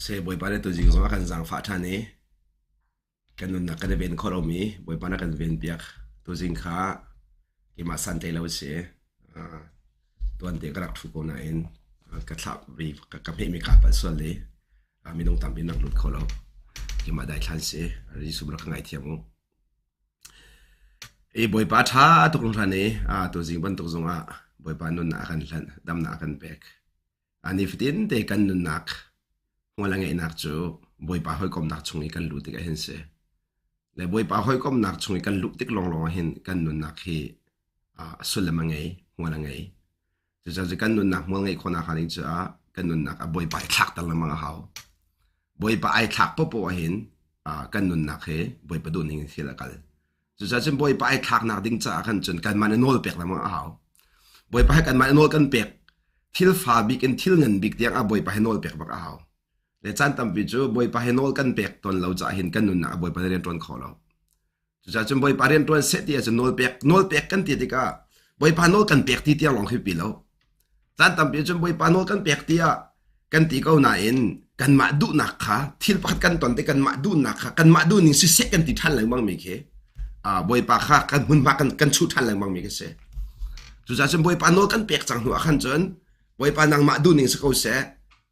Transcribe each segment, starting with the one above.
se boy pare to jing zong kan zang fa thani kan nun na kan ven khoromi boy pana kan ven piak to jing kha ki ma san te lo se tuan te karak thu ko na en ka thlap ri ka phe mi ka pa so le mi nong tam bin nak lut kholo ki ma dai than se ri sum ra ngai thiamu e boy pa tha to kong thani to jing ban to zonga boy pa nun na kan hlan dam na kan pek ani fitin te kan nun nak ngala ngai nak chu boy pa hoi kom nak chungi kan lu tik a hen se le boy pa hoi kom nak chungi kan lu tik long long hen kan nun nak hi sulama ngai ngala ngai chu kan nun nak mo ngai khona khaning cha kan nun nak a boy pa thak tal ma haw boy pa ai thak po po hen kan nun nak he boy pa dun hing thila kal chu boy pa ai thak nak ding cha kan chun kan man nol pek la ma haw boy pa kan man nol kan pek thil fa bik en thil ngan bik tiang a boy pa nol pek bak a haw le chan tam pi chu boy pa henol kan pek ton lo cha hin kan nun na boy pa ren ton kholo chu chun boy pa ren ton se ti a nol pek kan ti ka boy pa nol kan pek ti tiang long hi pi lo chan tam pi chu boy pa nol kan pek ti a kan ti ko na in kan ma du nak kha thil pakhat kan ton te kan ma du nak kha kan ma du ning si se kan ti than lang bang mi khe boy pa kha kan hun ma kan chu than lang bang mi ke se chu chun boy pa nol kan pek chang hu a khan chun boy pa nang ma du ning se ko se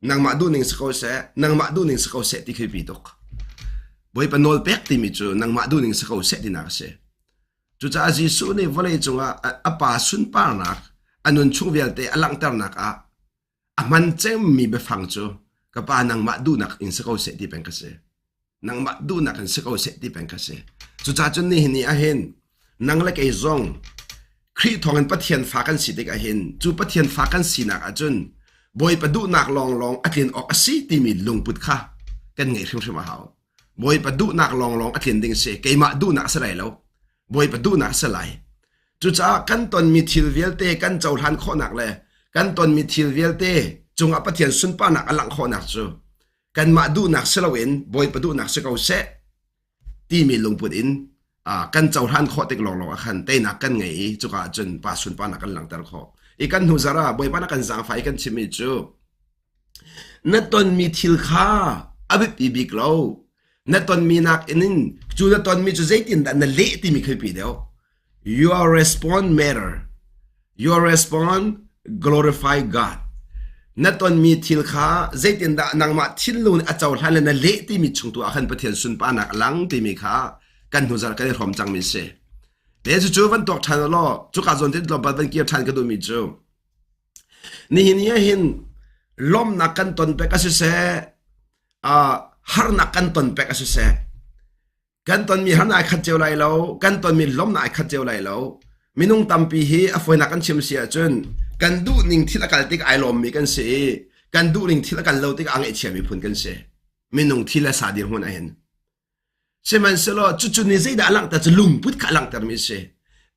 nang ma du ning se ko se nang ma du ning se ko se ti khi pi tok boy pa nol pek ti mi chu nang ma du ning se ko se ti na se chu cha ji su ne vale chunga apa sun pa nak anun chung vel te alang tar nak a man chem mi be phang chu ka pa nang ma du nak in se ko se ti pen ka se nang ma du nak in se ko se ti pen ka se chu cha chun ni ni a hen nang le ke zong khri thong an pathian fa kan si te ka hen chu pathian fa kan si nak a chun boy pa du nak long long atlin ok asi ti mi lung put kha kan ngai thum thum haw boy pa du nak long long atlin ding se ke ma du nak salai lo boy pa du nak salai chu cha kan ton mi thil vel te kan chaw han kho nak le kan ton mi thil vel te chunga pathian sun pa nak alang kho nak chu kan ma du nak salawin boy pa du nak se ko se ti mi lung put in kan chaw han kho tek long long a khan te nak kan ngai chu ka chun pa sun pa nak kan lang tar kho ikan huzara boy pana kan zang fa ikan chimi chu na ton mi thil kha abi pi bik lo na ton mi nak inin chu na ton mi chu zaitin da na le ti mi khoi pi deu your response matter your response glorify god na ton mi thil kha zaitin da nang ma thil lu a chaw hlan na le ti mi chung tu a khan pathian sun pa nak lang ti mi kha kan huzara kan rom chang mi se le chu van tok than lo chu ka zon te lo ba ban ki than ka du mi chu ni hin lom na kan ton pe ka se har na kan ton pe ka se kan ton mi har na khat cheu lai lo kan ton mi lom na khat cheu lai lo minung tampi hi a foi na kan chim sia chun kan du ning thila kal tik ai lom mi kan se kan du ning thila kal lo tik ang e chemi phun kan se minung thila sa dir hun a hen se man se lo chu ni zai da lang ta lung put ka lang tar mi se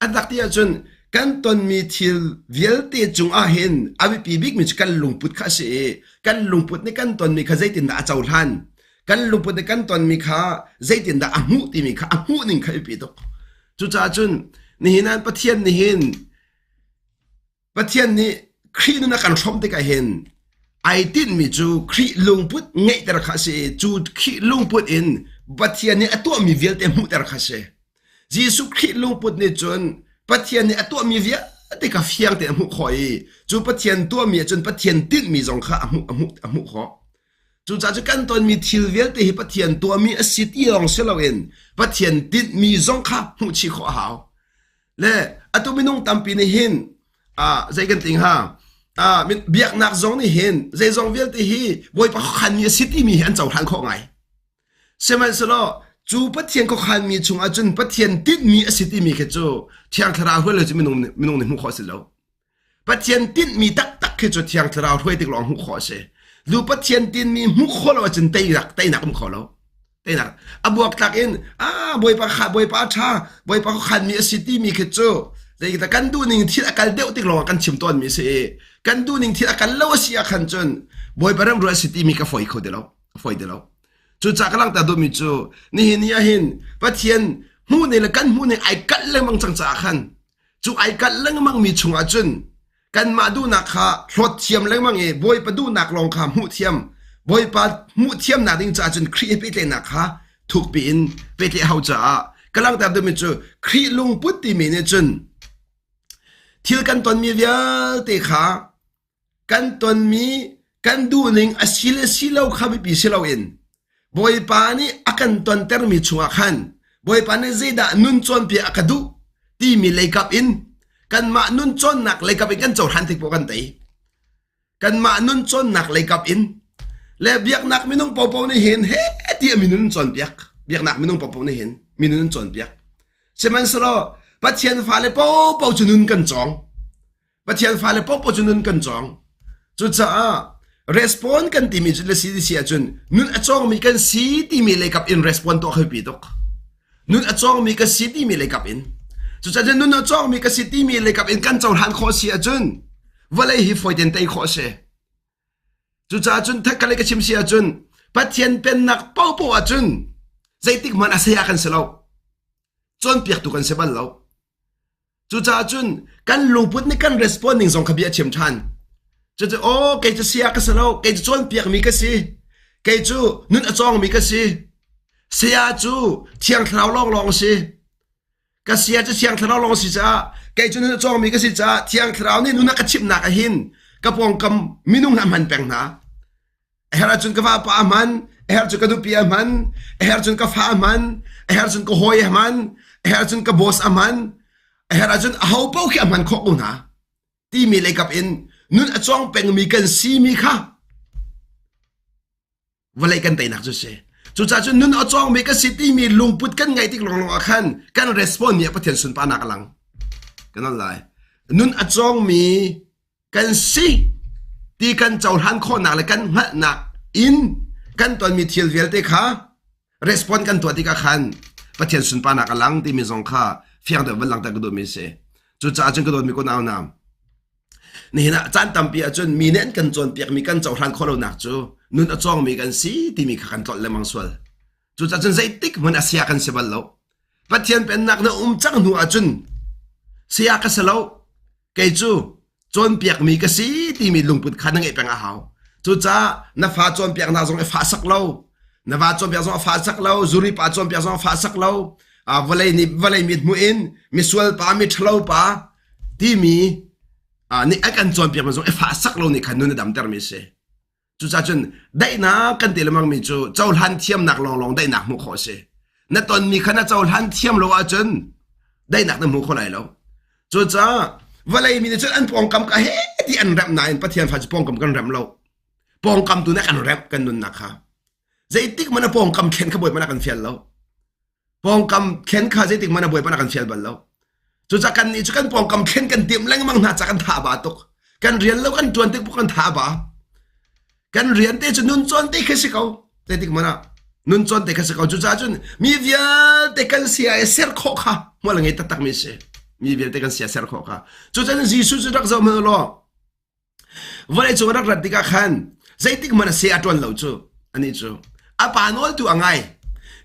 adak tia chun kan ton mi thil vial te chung a hen abi pi big mi kan lung put kha se kan lung put ni kan ton mi kha zai tin da chaw han kan lung put ni kan ton mi kha zai tin da amu ti mi kha amu ning khai pi tok chu cha chun ni hinan pathian ni hin pathian ni khri nu na kan thom te ka hen ai tin mi chu khri lung put ngai tar kha se chu khri lung put in pathian ni atwa mi vial te mu tar kha se jisu khri lung put ni chun pathian ni atwa mi via te ka fiang te mu khoi chu pathian to mi chun pathian tin mi zong kha amu kho chu cha chu kan ton mi thil vel te hi pathian to mi asiti ong selawen pathian tin mi zong kha mu chi kho haw le atu minung tampi ni hin zai kan ting ha biak nak zong ni hin zai zong vel te hi boy pa khan mi asiti mi an chaw than kho ngai seman selo chu pathian ko khan mi chung a chun pathian tin mi asiti mi khe chu thiang thara hwe le chu minung ni mu kho se lo pathian tin mi tak khe chu thiang thara hwe tik long mu kho se lu pathian tin mi mu kho lo chun tai nak mu kho lo tai nak abuak tak in boy pa tha boy pa khan mi asiti mi khe chu zai ta kan du ning thil akal deu tik long kan chim ton mi se kan du ning thil akal lo sia khan chun boy pa ram ro asiti mi ka foi kho de lo chu chakalang ta do mi chu ni hin pathian hu ne la kan hu ne ai kal lang mang chang cha khan chu ai kal lang mang mi chunga chun kan ma du na kha thlot thiam lang mang e boy pa du nak long kha mu thiam บอยปามุเทียมนาดิงจ้าจนครีเปเตนักฮะถูกปีนเปเตเฮาจ้ากำลังแต่ดูมิจูครีลุงพุทธิมีเนจุนทิลกันตอนมีเวียเตขากันตอนมีกันดูนิงอสิเลสิเลวข้าไปปีสิเลวเอ็นบอยปานี่อากันตอนเตอร์มีชัวขันบอยปานี่เจดานุนจวนเปียกดูที่มีเลกับอินกันมานุนจวนหนักเลกับอินกันเจ้าหันติปกันเตกันมานุนจวนหนักเลกับอินและเบียกหนักมินุ่งปอปอนี่เห็นเฮ้ที่มีนุนจวนเปียกเบียกหนักมินุ่งปอปอนี่เห็นมีนุนจวนเปียกเช่นมันสโลปัจเจียนฟ้าเลยปอปอจุนุนกันจองปัจเจียนฟ้าเลยปอปอจุนุนกันจองจุดจ้าrespond กันที่มีจุดละสีที่เสียจนนุ่นอจองมีกันสีที่มีเลยกับอิน respond ตัวเขาปีตกนุ่นอจองมีกันสีที่มีเลยกับอินจุดจ้าจนนุ่นอจองมีกันสีที่มีเลยกับอินกันเจ้าหันข้อเสียจนว่าเลยฮิฟอยเดนเตยข้อเสียจุดจ้าจนถ้ากันเลยก็ชิมเสียจนปัจเจียนเป็นนักเป้าปัวจนใจติกมันอาศัยกันเสียแล้วจนเปียกตุกันเสียบ้านแล้วจุดจ้าจนกันลงพุทธในกัน respond หนึ่งสองขบียเฉียมชันจะโอ้แกจะเสียกันแล้วแกจะจวนเปียกมีกันสิแกจูนุ่นอจองมีกันสิเสียจูเทียงเท้าลองสิก็เสียจะเทียงเท้าลองสิจ้าแกจูนุ่นอจองมีกันสิจ้าเทียงเท้านี่นุ่นนักชิบหนักหินกระปองกำมินุ่งน้ำมันแปงนะเฮาจุนกฟ้าปามันเฮาจุนกดูปีมันเฮาจุนกฟ้ามันเฮาจุนกหอยมันเฮาจุนกบอสมันเฮาจุนเอาเป้าแค่มันขกุนะที่มีเลยกับอินนุ่นอจองเป็นมีกันซีมีค่ะวันไรกันแต่หนักจุดเสียจุดจ้าจุดนุ่นอจองมีกันสิที่มีลุงพุดกันไงที่ลงอาคันกันรีสปอนเนี่ยประเทศสุนปานักลังกันนั่นเลยนุ่นอจองมีกันซีที่กันเจ้าหันข้อหนักเลยกันหักหนักอินกันตอนมีเทียลเวลเตค่ะรีสปอนกันตัวที่กันคันประเทศสุนปานักลังที่มีสองข้าเฟียงเดวันหลังแต่ก็โดนมีเสียจุดจ้าจุดก็โดนมีคนเอาน้ำนี่นะจานตำเปียจนมีเน้นกันจนเปียกมีกันเจ้าทันคนเราหนักจูนุ่นอจองมีกันสีที่มีขันตอดเลมังสวลจูจนใจติ๊กมันอาเซียกันเสบัลโลปัจเจียนเป็นนักนะจังหัวจุนเสียกันเสลาเกจูจนเปียกมีกันสีที่มีลุงปุดขันนั่งเอเป็งอาหาวจูจ้าน้าฟ้าจนเปียกน่าจงฟ้าสักเล่าน้าฟ้าจนเปียกจงฟ้าสักเล่าจุริป้าจนเปียกจงฟ้าสักเล่าวันเลยมิดมุอินมิสวลป้ามิทเล่าป้าที่มีนี่ไอ้กันจวนเปียกมันส่งฟ้าสักเรานี่ขันนู่นดำเตอร์มิเซ่จุดจ้าจนได้นะกันเตลมังมิจูเจ้าหันเทียมหนักลองได้หนักมุขเซ่ณตอนมีคณะเจ้าหันเทียมเราจนได้หนักน้ำมุขไหนแล้วจุดจ้าวันไรมีจนอันปองกำกะเฮที่อันแรมนายปะเทียนฟ้าจะปองกำกันแรมเราปองกำตัวนั้นอันแรมกันนู่นนะคะใจติ๊กมันปองกำเข็นขบวนมันกันเฟียนแล้วปองกำเข็นข้าใจติ๊กมันบวยมันกันเฟียนบันแล้วจุดจากกันนี่จุดกันปองกำเข็นกันเตรียมแรงมั่งหน้าจากกันท่าบาตกกันเรียนแล้วกันจวนติ๊กพวกกันท่าบากันเรียนเตจนุนจวนติ๊กขึ้นสิเขาเตติ๊กมันอะนุนจวนติ๊กขึ้นสิเขาจุดจากจุนมีเวียเตกันเสียเserโคค่ะมัวละไงตักมิเสมีเวียเตกันเสียเserโคค่ะจุดจากนั้นจีสุจุดรักเจ้ามันล้อวันนี้จุดรักรัดติ๊กขันใจติ๊กมันเสียจวนเหล่าจูอันนี้จูอาปานอลตัวไง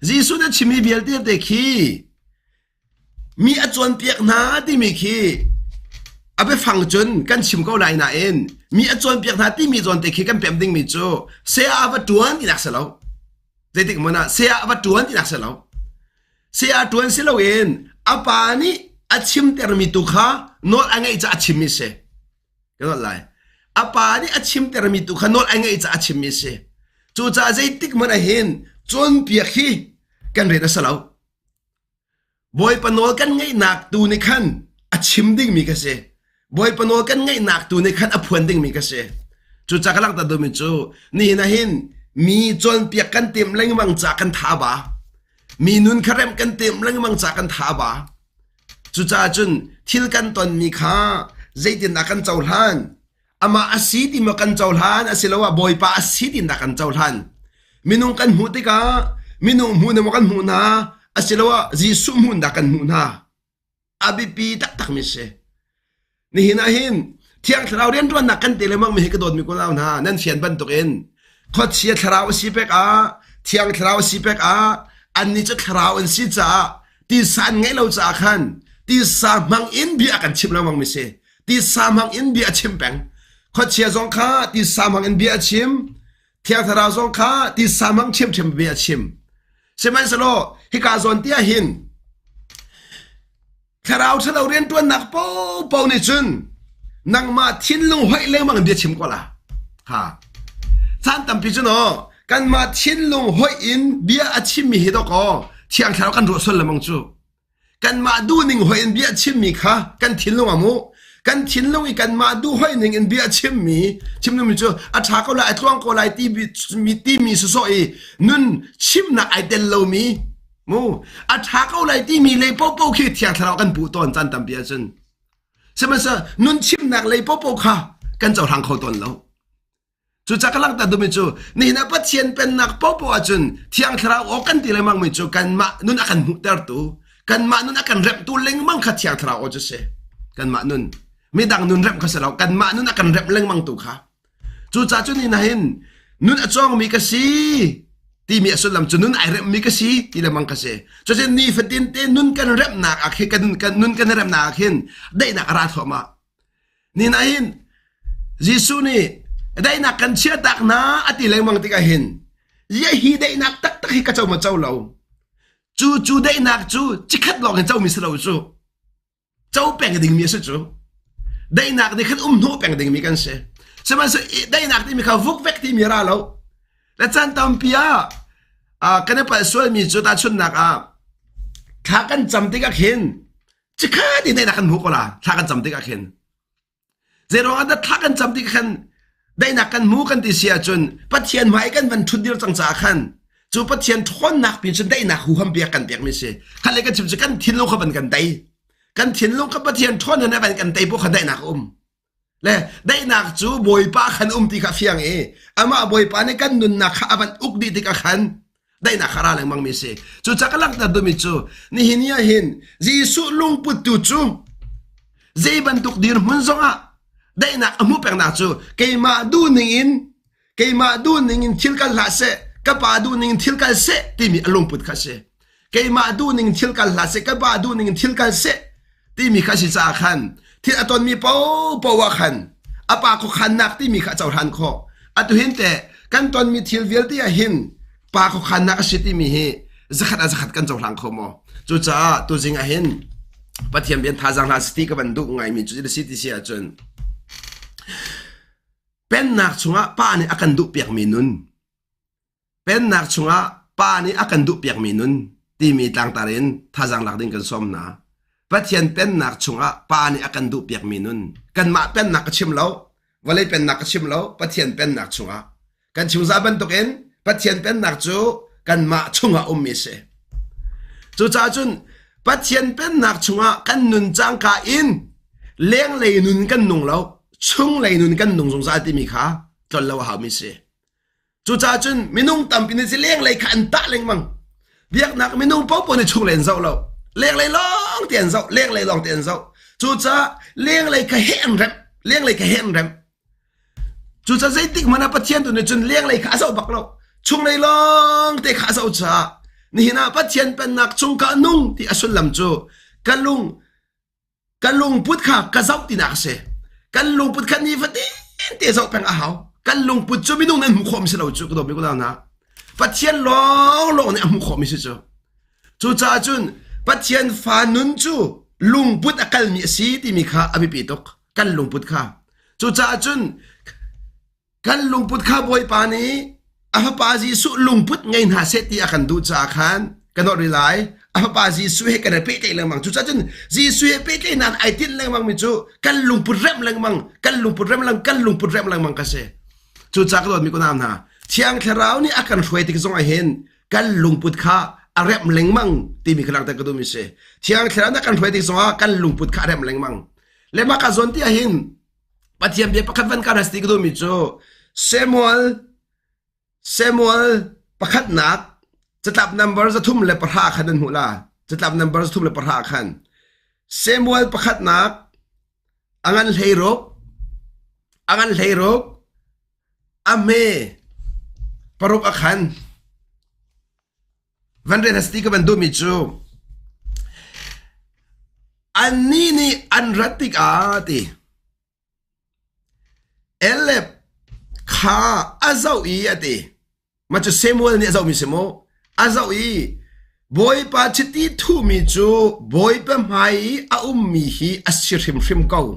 จีสุนั้นชิมีเวียเตเตคีมีอจวนเปียกนาที่มีขี้เอาไปฟังจนกันชิมเขาไหลนาเองมีอจวนเปียกนาที่มีจวนเตะขี้กันเปี่ยมดิ้งมีจูเสียอาวัตวนที่นักเสลาเด็กมันนะเสียอาวัตวนที่นักเสลาเสียอาวัตวนเสลาเองอาปานี่อาชิมเตอร์มีตุขาโนอังไงจะอาชิมมิเสก็นั่นแหละอาปานี่อาชิมเตอร์มีตุขาโนอังไงจะอาชิมมิเสจูจ่าใจติ๊กมันเห็นจวนเปียกขี้กันเรียนเสลาบอยปนอลกันไงหนักตูในขั้นอชิมดิ้งมีกระเสบอยปนอลกันไงหนักตูในขั้นอพวนดิ้งมีกระเสจุดจากลักตาดูมิจูนี่นะเห็นมีจนเปียกกันเต็มแรงมังจากกันท่าบามีนุนคาเรมกันเต็มแรงมังจากกันท่าบาจุดจากจุนทิลกันตอนมีข้าใจตินนักกันเจ้าท่านอามาอาศิติมากันเจ้าท่านอาศิลว่าบอยป้าอาศิตินักกันเจ้าท่านมินุงกันหูติกามินุงหูนมากันหูนาอาศัยว่าจีสุมุนดักันมุนาอาบิปีตักมิเสนี่หินะหินเที่ยงเราเรียนตัวนักกันเตลมังมีให้กระโดดมีคนเอาหน้านั่นเขียนบันตุกเองขดเชียเราสิเปกเที่ยงเราสิเปกอันนี้จะเราอันสิจ้าที่สันไงเราจะขันที่สามังอินเบียกันชิมเรามังมิเสที่สามังอินเบียชิมแปงขดเชียสองข้าที่สามังอินเบียชิมท ที่ทาราวซองข้าที่สามังเชื่อมเบียชิมเสมันสโลฮิกาซอนเตียหินทาราวถ้าเราเรียนตัวหนักเป้าในจุนนังมาทิ้นลงห้อยเลี้ยงมังเบียชิมก็ละค่ะท่านตั้มพิจุนอกันมาทิ้นลงห้อยอินเบียอาชิมมีเหตุก็เที่ยงทาราวกันรสละมังจูกันมาดูหนึ่งห้อยอินเบียชิมมีค่ะกันทิ้นลงอามูกันทิ้นลงอีกันมาดูห้อยหนึ่งอินเบียชิมลงมีจูอาชาก็เลยไอ้ทวงก็เลยตีมีสุโซอีนุนชิมนักไอเดลโลมีมูอาชาก็เลยตีมีเลยเป้าคิดเที่ยงทาราวกันปูตอนจันตั้มเบียจุนใช่ไหมซะนุนชิมนักเลยเป้าค่ะกันเจ้าทางเขาตอนแล้วจูจักลังแต่ดูไม่จูนี่นะปัจเจียนเป็นนักเป้าจุนเที่ยงทาราวกันตีเลยมั่งไม่จูกันมานุนอากันมุตเตอร์ตูกันมานุนอากันเร็บตูเล็งมั่งขัดเที่ยงทาราวจะเสกันมานุนไม่ดังนุนเร็บขัดเสเรากันมานุนอากันเร็บเล็งมั่งตูค่ะจูจักจุนนี่นะเห็นนุนอาจงมีกษีที่มีสุดลำจุนนุนไอเร็บมีกษีที่ละมั่งกษีจูเช่นนี่ฝันตินเตนุนกันเร็บนักอาเคกันนุนกันเร็บนักเห็นได้นักราธมานี่นะเห็นยิสุนี่ได้นักกันเชื่อตักนะอติเลงมังติกาเห็นยี่ฮีได้นักตักฮิกระเจ้ามาเจ้าเราจูได้นักจูจิขัดหลอกกันเจ้ามิสเราจูเจ้าแปลงดิ่งมีสิจูได้นักได้ขัดโน้แปลงดิ่งมีกันเสียใช่ไหมสิได้นักที่มีเขาฟุกเวกที่มีราเราและจันตามพิยากันเนี่ยไปส่วนมีจูตาชุนนักถ้ากันจำติกาเห็นจิขัดที่ได้นักกันหุกละถ้ากันจำติกาเห็นเจรองอันถ้ากันจำติกาเห็นได้นักกันมูกันที่เสียจนปัจเจียนหมายกันวันทุนเดียวจังจากขันจูปัจเจียนทนนักปีจนได้นักหูคำเบียกันเบียกไม่ใช่ขันเลยกันจิบจะกันทิ้นลงเขาเป็นกันได้กันทิ้นลงกับปัจเจียนทนนั่นเป็นกันได้พวกเขาได้นักและได้นักจูบอยป้าขันที่ข้าเฟียงอามาบอยป้าในกันนุนนักข้าบันอุกดีที่ข้าขันได้นักขาราเลยมังไม่ใช่จูจักลังแต่ดูมิจูนี่เห็นยาเห็นจีสุลุงปุตตุจูจีบันตุกดีร์มุนซงได้นักอมุเปงนักจูเกยมาดูหนึ่งอินทิลกันลาเซกับปาดูหนึ่งทิลกันเซที่มีอารมณ์ปุดข้าเซเกยมาดูหนึ่งทิลกันลาเซกับปาดูหนึ่งทิลกันเซที่มีข้าศึกษาขันที่อตอนมีเป้าว่าขันอปาก็ขันนักที่มีข้าเจ้าทันข้ออตุเห็นแต่กันตอนมีทิลเวลที่เห็นปาก็ขันนักสิที่มีเฮจะขัดกันเจ้าทันข้อมจูจ้าตัวจริงเห็นปะเทียมเบียนทาจังลาสติกับบันดุไงมีจุดสิทธิเสียจนเป็นนักชงะป้านี่อากันดุเปียกมีนุนเป็นนักชงะป้านี่อากันดุเปียกมีนุนที่มีต่างตาเรนท่าจังหลักดิ่งกันสมนะปัจเจียนเป็นนักชงะป้านี่อากันดุเปียกมีนุนกันมาเป็นนักชิมแล้ววันเลยเป็นนักชิมแล้วปัจเจียนเป็นนักชงะกันชิมซาบันตุกเอ็นปัจเจียนเป็นนักจูกันมาชงะมิเสจูจ้าจุนปัจเจียนเป็นนักชงะกันนุนจังกาอินเลี้ยงเลยนุนกันนุ่งแล้วช่วงเลยนุนกันนุ่งสงสารที่มีขาจนเราหาไม่เสียจูจ่าจุนไม่นุ่งต่ำปีนี้จะเลี้ยงเลยขันตะเลี้ยงมังเบียกนักไม่นุ่งป๊อปในช่วงเลยเศร้าเราเลี้ยงเลยลองเตียนเศร้าเลี้ยงเลยลองเตียนเศร้าจูจ่าเลี้ยงเลยแค่เห็นแรมเลี้ยงเลยแค่เห็นแรมจูจ่าใจติ๊กมันปัจเจียนตัวนี้จนเลี้ยงเลยขาเศร้าบักเราช่วงเลยลองเตะขาเศร้าจ่านี่นะปัจเจียนเป็นนักช่วงกะนุ่งที่อสุลลำจูกันลุงพุทธข้ากะเศร้าที่นักเสกันลุงปุดคันนี้ฟัดเตะเจ้าเป็นอาหาวกันลุงปุดจูไม่นุ่งนั่นมุขมิสเราจูก็ต้องมีกูแล้วนะปัจเจียนลองเนี่ยมุขมิสจูจ้าจุนปัจเจียนฟานุนจูลุงปุดอากาศมีสีที่มีข้าอภิปิตกกันลุงปุดข้าจูจ้าจุนกันลุงปุดข้าบอยปานี้อาภาจีสุลุงปุดไงหาเสตีอากันดูจ้าขันกันนอริไลอาภาจีสุเฮกันเปย์เลงมังจูจ้าจุนจีสุเฮเปย์นั่นไอตินเลงมังมิจูกันลุงปุดเร็มเลงมังกันลุงปุดเร็มมังกษจูจ้าก็โดนมีกูนามนะเชียงแคราวนี่อากันช่วยที่กระทรวงเห็นกันลุงปุดข้าอาเร็มเลงมังที่มีกำลังแต่ก็ดูมิเสเชียงแคราวนี่อากันช่วยที่กระทรวงกันลุงปุดข้าเร็มเลงมังเลมาคาซอนที่เห็นปัจเจียนเบียประคัตวันการสติกดูมิจูเซมูเอลประคัตนักจะตับนัมเบอร์จะทุ่มเลยประหาขันนั่นหัวละจะตับนัมเบอร์จะทุ่มเลยประหาขันเซมูเอลประคัตนักอังันเฮโรกอเมปรุกอขันวันเรนสติกบันดูมิจูอันนี้นี่อันรัติกาติเอเล kha azau i ate ma chu Samuel ni azau mi semo azau i boy pa chiti thu mi chu boy pa mai a mi hi asirim rim kau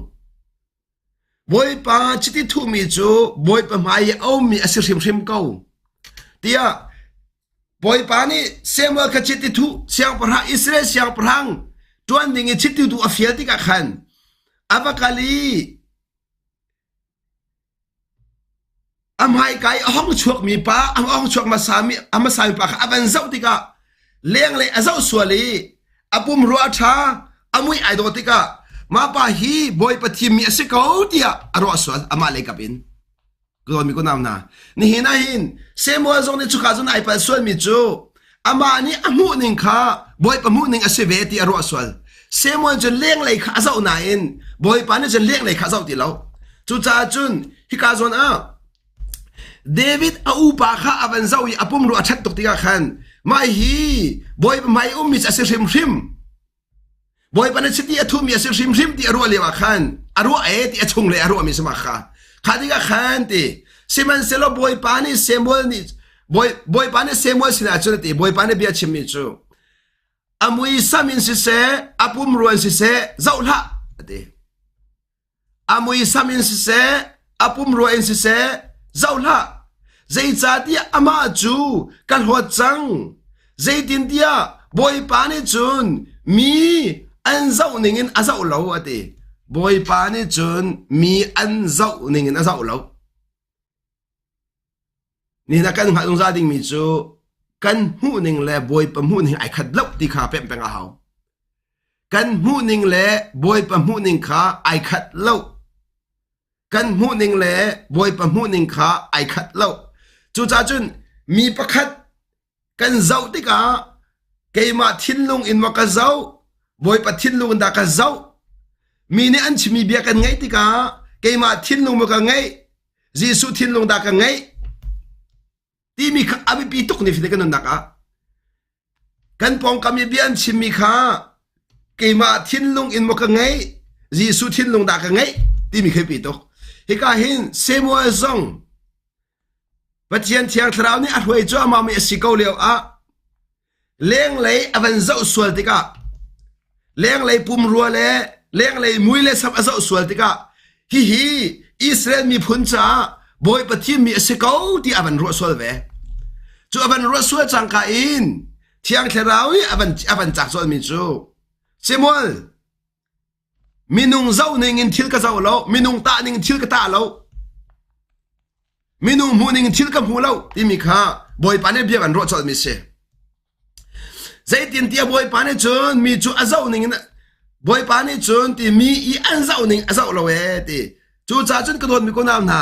boy pa chiti thu mi chu boy pa mai a mi asirim rim kau tia boy pa ni Samuel ka chiti thu siang pra Israel siang prang tuan ding chiti tu afial ti ka khan avakali amhai kai ahong chuak mi pa ahong chuak masami amasami pa avan zau ti ka leng le azau suali apum ruwa tha amui aido ti ka ma pa hi boy pathim mi asiko tia aro aswal ama le kapin ko mi ko nam na ni hina hin Samuel zong ni chuka zon ai pa swal mi chu ama ni amu ning kha boy pa mu ning aseve ti aro aswal Samuel jon leng le kha azau na in boy pa ni jon leng le kha azau ti lo chu cha chun hi ka zon a David a upa kha avan zau i apum ru athat tok ti ka khan mai hi boy mai mi asirim rim boy pa na chiti athu mi asirim rim ti aro lewa khan aro e ti achung le aro mi sama kha khadi ka khan ti siman selo boy pa ni Samuel ni boy pa ni Samuel sina chu ti boy pa ni bia chim mi chu amui samin si se apum ruan si se zau la ti amui samin si se apum ruan si se zau la zai cha ti ama chu kan ho chang zai tin tia boy pa ni chun mi an zau ningin azau lo ati boy pa ni chun mi an zau ningin azau lo ni na kan ha dong za ding mi chu kan hu ning le boy pa hu ning ai khat lo ti kha pem peng a hau kan hu ning le boy pa hu ning kha ai khat lo kan hu ning le boy pa hu ning kha ai khat lo chu cha chun mi pakhat kan zau ti ka keima thinlung in ma ka zau boy pa thinlung da ka zau mi ne an chimi bia kan ngai ti ka keima thinlung ma ka ngai Jisu thinlung da ka ngai ti mi kha abi pi tuk ni fi kan na ka kan pong ka mi bian chimi kha keima thinlung in ma ka ngai Jisu thinlung da ka ngai ti mi khai pi tuk hi ka hin Samuel zong Pathian thiang thrau ni a hoi cho ma mi asiko leo a leng lei avan zau sual tika leng lei pum ruwa le leng lei mui le sap azau sual tika hi Israel mi phun cha boy pathim mi asiko ti avan ro sual ve chu avan ro sual chang ka in thiang thrau ni avan chak sual mi chu Samuel minung zau ning in thil ka zau lo minung ta ning thil ka ta lo minung mu ning thil ka mu lo ti mi kha boy pa ne bia ban ro chol mi se zai tin tia boy pa ne chun mi chu azau ning boy pa ne chun ti mi I an zau ning azau lo e ti chu cha chun ka don mi ko nam na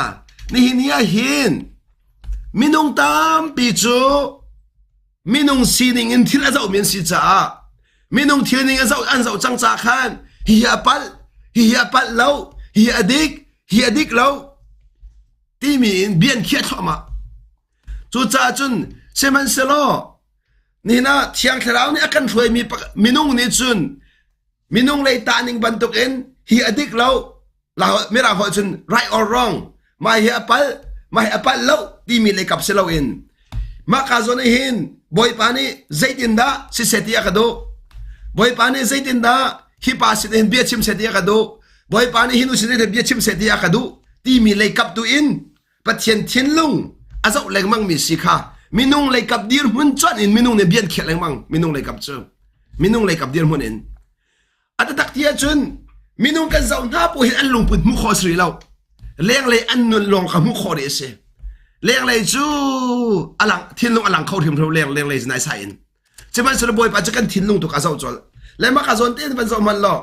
ni hinia hin minung tam pi chu minung si ning in thil azau min si cha minung thil ning azau an zau chang cha khan hi apal lo hi adik lo ti mi in bian khia thoma chu cha chun seman selo ni na thiang thrau ni akan thloi mi minung ni chun minung lei ta ning ban tok en hi adik lo la mera ho chun right or wrong mai apal lo ti mi le kap selo in ma ka zo ni hin boy pa ni zaitin da si setia ka do boy pa ni zaitin da hi pa si den bia chim setia ka do boy pa ni hinu si den bia chim setia ka do ti mi le kap tu in Pathian thinlung azau leng mang mi si kha minung le kap dir mun chan in minung ne bian khel leng mang minung le kap chu minung le kap dir mun in ata tak tia chun minung kan zau na po hin an lung put mu kho sri lo leng le an nun long ka mu kho de se leng le chu alang thinlung alang khau thim tho leng le nai sa in cheman sel boy pa chakan thinlung to ka zau chol le ma ka zon ten ban zau man lo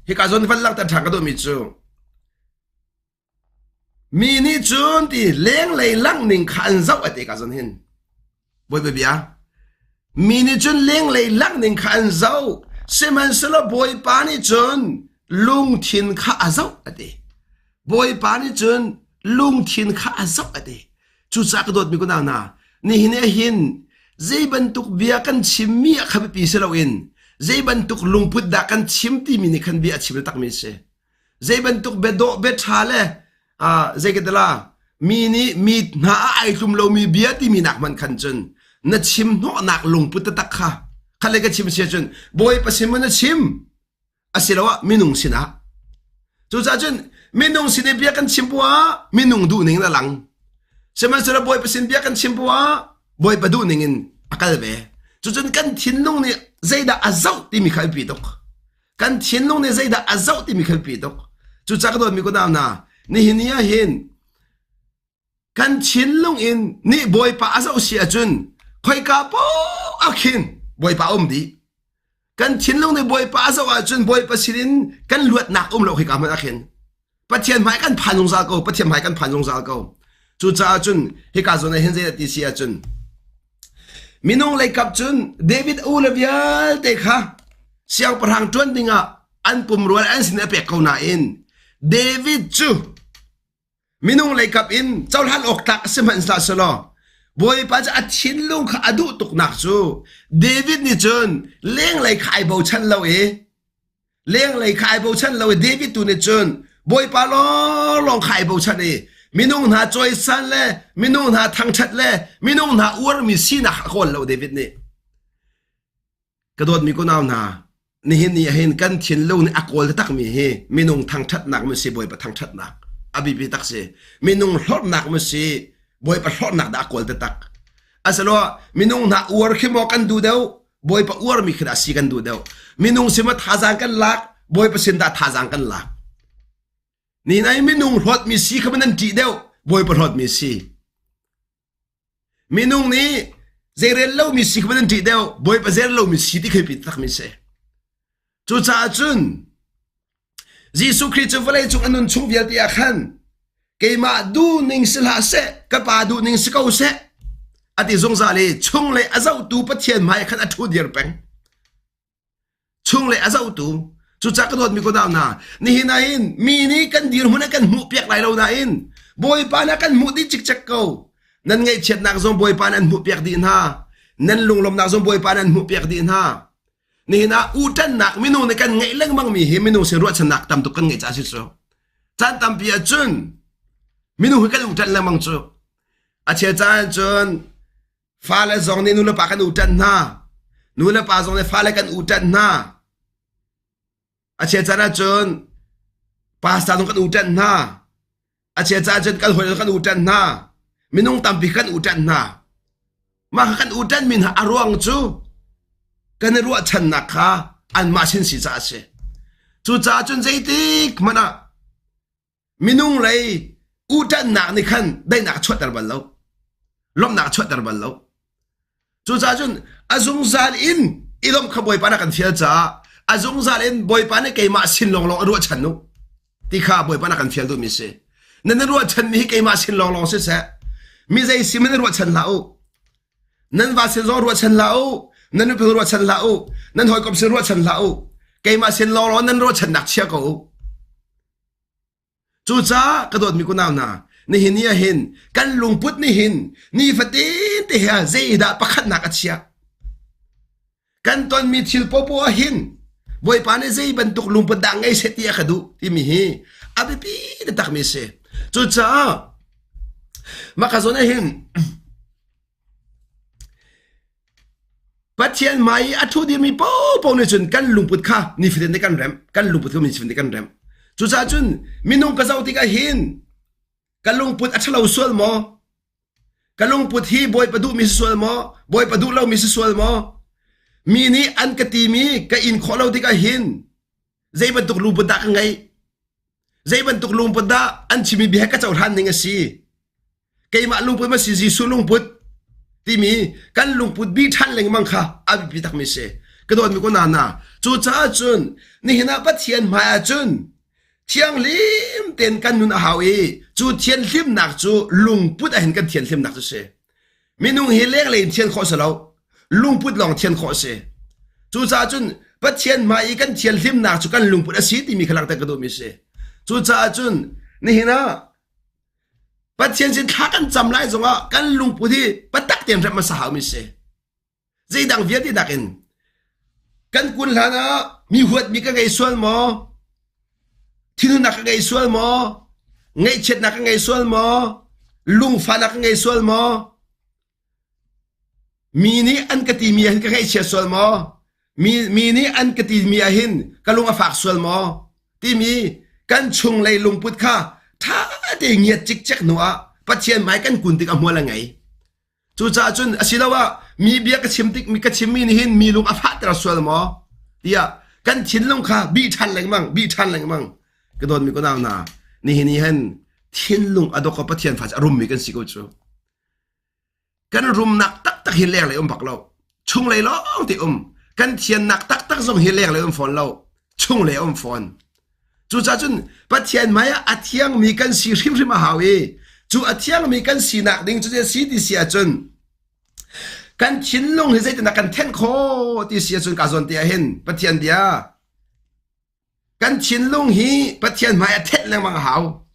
hi ka zon van lang ta thang ka do mi chu mi ni chun ti leng lei lang ning khan zau ate ka zon hin boy be bia mi ni chun leng lei lang ning khan zau seman selo boy pa ni chun lung thin kha azau ate boy pa ni chun lung thin kha azau ate chu cha ka dot mi ko na ni hine hin zai ban tuk bia kan chim mi kha pi selo in zai ban tuk lung put da kan chim ti mi ni khan bia chim tak mi se zai ban tuk be do be tha le เจกิตละมีนี่มีหาไอตุมเรามีเบียที่มีหนักมันขันจนนัดชิมโนหนักลงพุทธตักค่ะขันเลยก็ชิมเสียจนบอยปัสมันนัดชิมอาศัยว่ามินุงสินะจู่จ้าจนมินุงสินะเบียกันชิมปัวมินุงดูหนึ่งละหลังสมัยสุดบอยปัสเบียกันชิมปัวบอยปะดูหนึ่งอักเบจู่จนกันทิ้งลงเนี่ยใจด่าอาเจ้าที่มีใครปีดกกันทิ้งลงเนี่ยใจด่าอาเจ้าที่มีใครปีดกจู่จ้าก็โดนมีคนดาวนานี่เห็นนี่เห็นกันทิ้งลงอินนี่บอยปะอาเจ้าเสียจนคอยกาปูอาคินบอยปะดีกันทิ้งลงในบอยปะอาเจ้าจนบอยปะสิลินกันลวดหนักเราคอยกามันอาคินปะเทียนหมายกันพันลงซาเกาปะเทียนหมายกันพันลงซาเกาจู่จ้าจนเฮกาโซนเห็นใจตีเสียจนมินงเลยกับจุนเดวิดอูเลวิอาเตค่ะเสียงประหังจวนดิงะอันปุ่มรัวอันสินเอเปกเขาหน้าอินเดวิดจูมินงเลยกับอินเจ้าท่านออกตักสมันสลาสลอบอยป้าจะอัดชินลุงขาดูตุกหนักจูเดวิดนี่จนเลี้ยงเลยขายเบาชันเราเลี้ยงเลยขายเบาชันเราเดวิดตัวนี่จนบอยป้าลองขายเบาชันมินุงหาจอยสันเล่มินุงหาทางชัดเล่มินุงหาอวร์มีสีนักคนเราเดวิดนี่กระโดดมีคนเอาหนานี่เห็นนี่เห็นกันเทียนลูกนี่อักวลตักมีเฮมินุงทางชัดหนักมันสีบอยปะทางชัดหนักอบิบิตักเสมินุงหลอดหนักมันสีบอยปะหลอดหนักอักวลตักอาศัยว่ามินุงหาอวร์ขี้มอกันดูเดียวบอยปะอวร์มีขนาดสีกันดูเดียวมินุงสิมาท่าจางกันลักบอยปะสินดาท่าจางกันลักนี่นายมินุงหดมีสีเขามันนั่นจีเดียวบอยปหดมีสีมินุงนี้เจริญเล่ามีสีเขามันนั่นจีเดียวบอยปเจริญเล่ามีสีที่เคยปิดตักมีเสจู่จ้าจุนยิสุคริสต์วันเลยจุงอนุนชุงเวียตีอาขันเกมาดูนิงสิลาเสกับปาดูนิงสิเก้าเสอติจงซาเลชุงเลยอาเจ้าตูปะเทียนไม่ขันอัดทูเดียร์แปงชุงเลยอาเจ้าตูจู่จ้าก็โดนมีคนดาวนานี่นายมีนี่กันดีร์หัวนักกันหมู่เปียกไหลเรานายบอยปานักกันหมู่ที่จิกจักเก่านั่นไงเช็ดนักซงบอยปานันหมู่เปียกดีน่านั่นลุงลมนักซงบอยปานันหมู่เปียกดีน่านี่นะอูจันนักมินูในกันไงเล่งมังมีเฮมินูเสียรวดชนักตามตุกันไงจ้าสิโซจันตามเปียจุนมินูให้กันอูจันเล่งมังจูอาเชจันจุนฟ้าและซองนี่นูเลปากันอูจันน่านูเลปาซองในฟ้าและกันอูจันน่าอาเชจันจุนปาสตานุกันอูจันน่าอาเชจันจุนกันหัวกันอูจันน่ามินุงตามปีกันอูจันน่ามากันอูจันมินหาอารวงจูกันรัวชันนักค่ะอันมาชินสิจ้าเสจู่จ้าจนใจติกมันอ่ะมินุงเลยอูจันนักนี่ขันได้นักชดดาร์บัลแล้วล้มนักชดดาร์บัลแล้วจู่จ้าจนอาจงซาลินอีล้มขบวยปานักกันเทียจ้าอาจงซาลินบอยปานักเกยมาชินลองรัวชันนุที่ข้าบอยปานักกันเทียดูมิเสนั่นรัวชันมีเกยมาชินลองเสียมีใจสิมันรัวชันแล้วนั่นว่าเสียรัวชันแล้วนั่นเป็นรัวชันลาวนั่นหอยกบเสียรัวชันลาวเกยมาเสียนลอนั่นรัวชันนักเชียกูจู่จ้ากระโดดมีกุนาวนานี่เห็นนี่เห็นกันลุงพุทธนี่เห็นนี่ฟัดดินที่เฮียเจดาปักขันนักเชียกันตอนมีทิลปปัวเห็นบอยปานเจบรรทุกลุงพุทธดังไงเสียที่ขดูที่มีเฮอภิปีนตักมีเสจู่จ้ามาขะโซนเห็นปัจเจียนไม่อัฐูดีมีป้อในจุนกันลุงพุทธค่ะนี่ฟินในกันแรมกันลุงพุทธก็มีฟินในกันแรมจู่จ้าจุนมินุงกระเจ้าที่กะหินกันลุงพุทธอัชลาวส่วนมอกันลุงพุทธฮีบอยประดูมีส่วนมอบอยประดูเรามีส่วนมอมีนี่อันกตีมีกะอินขอเราที่กะหินใจบรรทุกลุงพุทธกันไงใจบรรทุกลุงพุทธอันชิมีเบียกระเจ้าท่านนี่ไงสิเกยมาลุงพุทธมาสิจิสุลุงพุทธที่มีกันลุงพุทธบีทันเลยมั้งค่ะอาบิบิตักไม่เสกระโดดมีคนนานนะจู่จ้าจุนนี่เห็นปัจเจียนมาจุนเทียงลิมเต็นกันนุนหาวีจู่เทียนลิมหนักจู่ลุงพุทธเห็นกันเทียนลิมหนักจะเสมีนุ่งเฮเล็กเลยเทียนขอเสลาลุงพุทธลองเทียนขอเสจู่จ้าจุนปัจเจียนมาอีกันเทียนลิมหนักจู่กันลุงพุทธสีที่มีขลังแต่กระโดดไม่เสจู่จ้าจุนนี่เห็นนะปัจเจียนสิท้ากันจำไรจงอ่ะกันลุงพุทธิปัตตักเตรียมจะมาสาวมิเสใจดังเวียดที่ดักเองกันกุลหานะมีหัวมีกระไกส่วนหมอที่นู่นนักกระไกส่วนหมอ ngay chết nạc ngay xuân mò lung pha nạc ngay xuân mò mini ăn cái tì mía cái ngay chết xuân mò mini ăn cái tì mía hin cái lung phạc xuân mò tì mi căn chung lấy lung bút kha thà để nhiệt chích chắc nữa bắt chuyện máy căn cuốn tích mua là ngay chú cha chun asilawa mi bia cái chim tích mi cái chim mi hin mi lung phạc ra xuân mò tia căn chín lung kha bị than lạnh mang cái đồn mi có nào na ni hen thiên lung adok có bắt chuyện phát rum mi căn xí câu chú căn rum nặc tắc hi leng lại bạc lâu chung lại lo thì căn thiên nặc tắc dùng hi leng lại phone lâu chung lại phone chú cha chun bắt chuyện mày à thiang mi căn xí rim mà hào e chú à thiang mi căn xí nặc đinh chú xí đi xí chun căn thiên lung hi dây nặc căn thiên khó đi xí chun cả zon tia hen bắt chuyện dia căn thiên lung hi bắt chuyện mày à thiên leng mà hào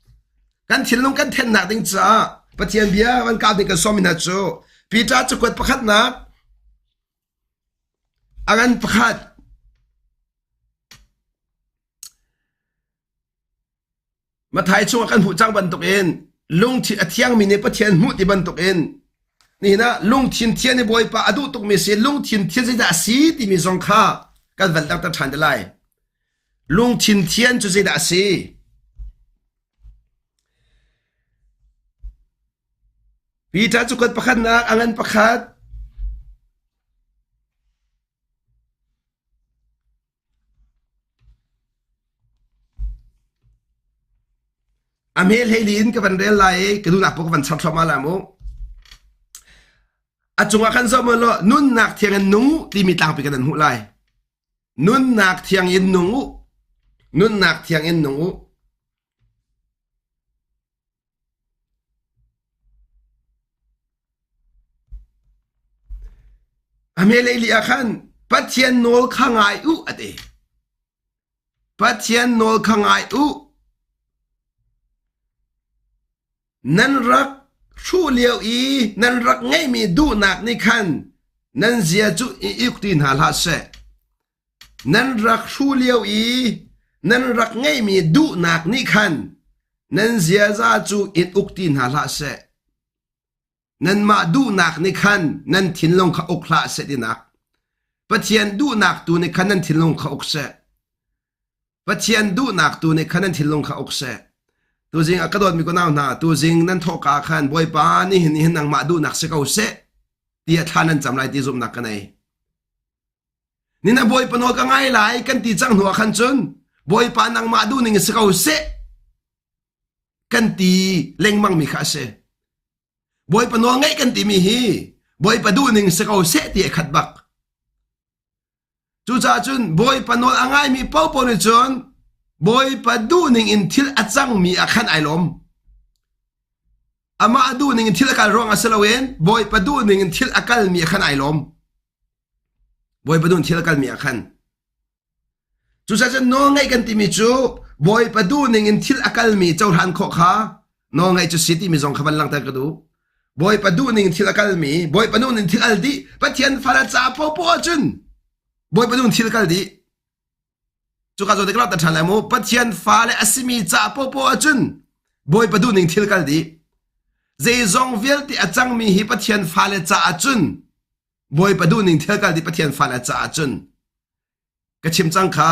căn thiên lung căn thiên nặc đinh cha bắt chuyện bia văn cao thì cái số mình chú Pita cukup pakat nak angan pakat mathai chung akan hujang bantukin lung thi athiang mini pathian mu ti bantukin ni na lung thin thian ni boy pa adu tuk mi se lung thin thian zai da si ti mi zong kha kan van tak ta than de lai lung thin thian chu zai da si Pita cukup pakat nak angan pakat amhel helin ka van rel lai ka du nak pok van chak thama la mo achunga kan zo mo lo nun nak thiang an nungu ti mi tang pi kan hu lai nun nak thiang in nungu amele li akhan pathian nol khangai u ate pathian nol khangai u nan rak thu liao i nan rak ngai mi du nak ni khan nan zia chu i uktin hal ha se nan rak thu liao i nan rak ngai mi du nak ni khan nan zia za chu in uktin hal ha se nan ma du nak ni khan nan thin long kha ok hla se di nak pathian du nak tu ni khan nan thin long kha ok se pathian du nak tu ni khan nan thin long kha ok se tu jing akadot mi ko naw na tu jing nan thoka khan boy pa ni hin nang ma du nak se kau se tia thanan chamlai ti zum nak kanai ni na boy pa no ka ngai lai kan ti chang hnuwa khan chun boy pa nang ma du ning se kau se kan ti lengmang mi kha se boy pa no ngai kan ti mi hi boy pa du ning se kau se ti khat bak chu cha chun boy pa no angai mi pau pau ni chun boy pa du ning in thil achang mi akhan ailom ama adu ning in thil akal rong asalawen boy pa du ning in thil akal mi akhan ailom boy pa du thil akal mi akhan chu cha chun no ngai kan ti mi chu boy pa du ning in thil akal mi chau han kho kha no ngai chu city mi zong khaban lang ta ka du boy pa du ning thil akal mi boy pa du ning thil al di pathian fara cha po po chun boy pa du thil akal di chu ka zo de kla ta than la mo pathian fa le asimi cha po po chun boy pa du ning thil kal di zai zong vel ti achang mi hi pathian fa le cha chun boy pa du ning thil kal di pathian fa le cha chun ka chim chang kha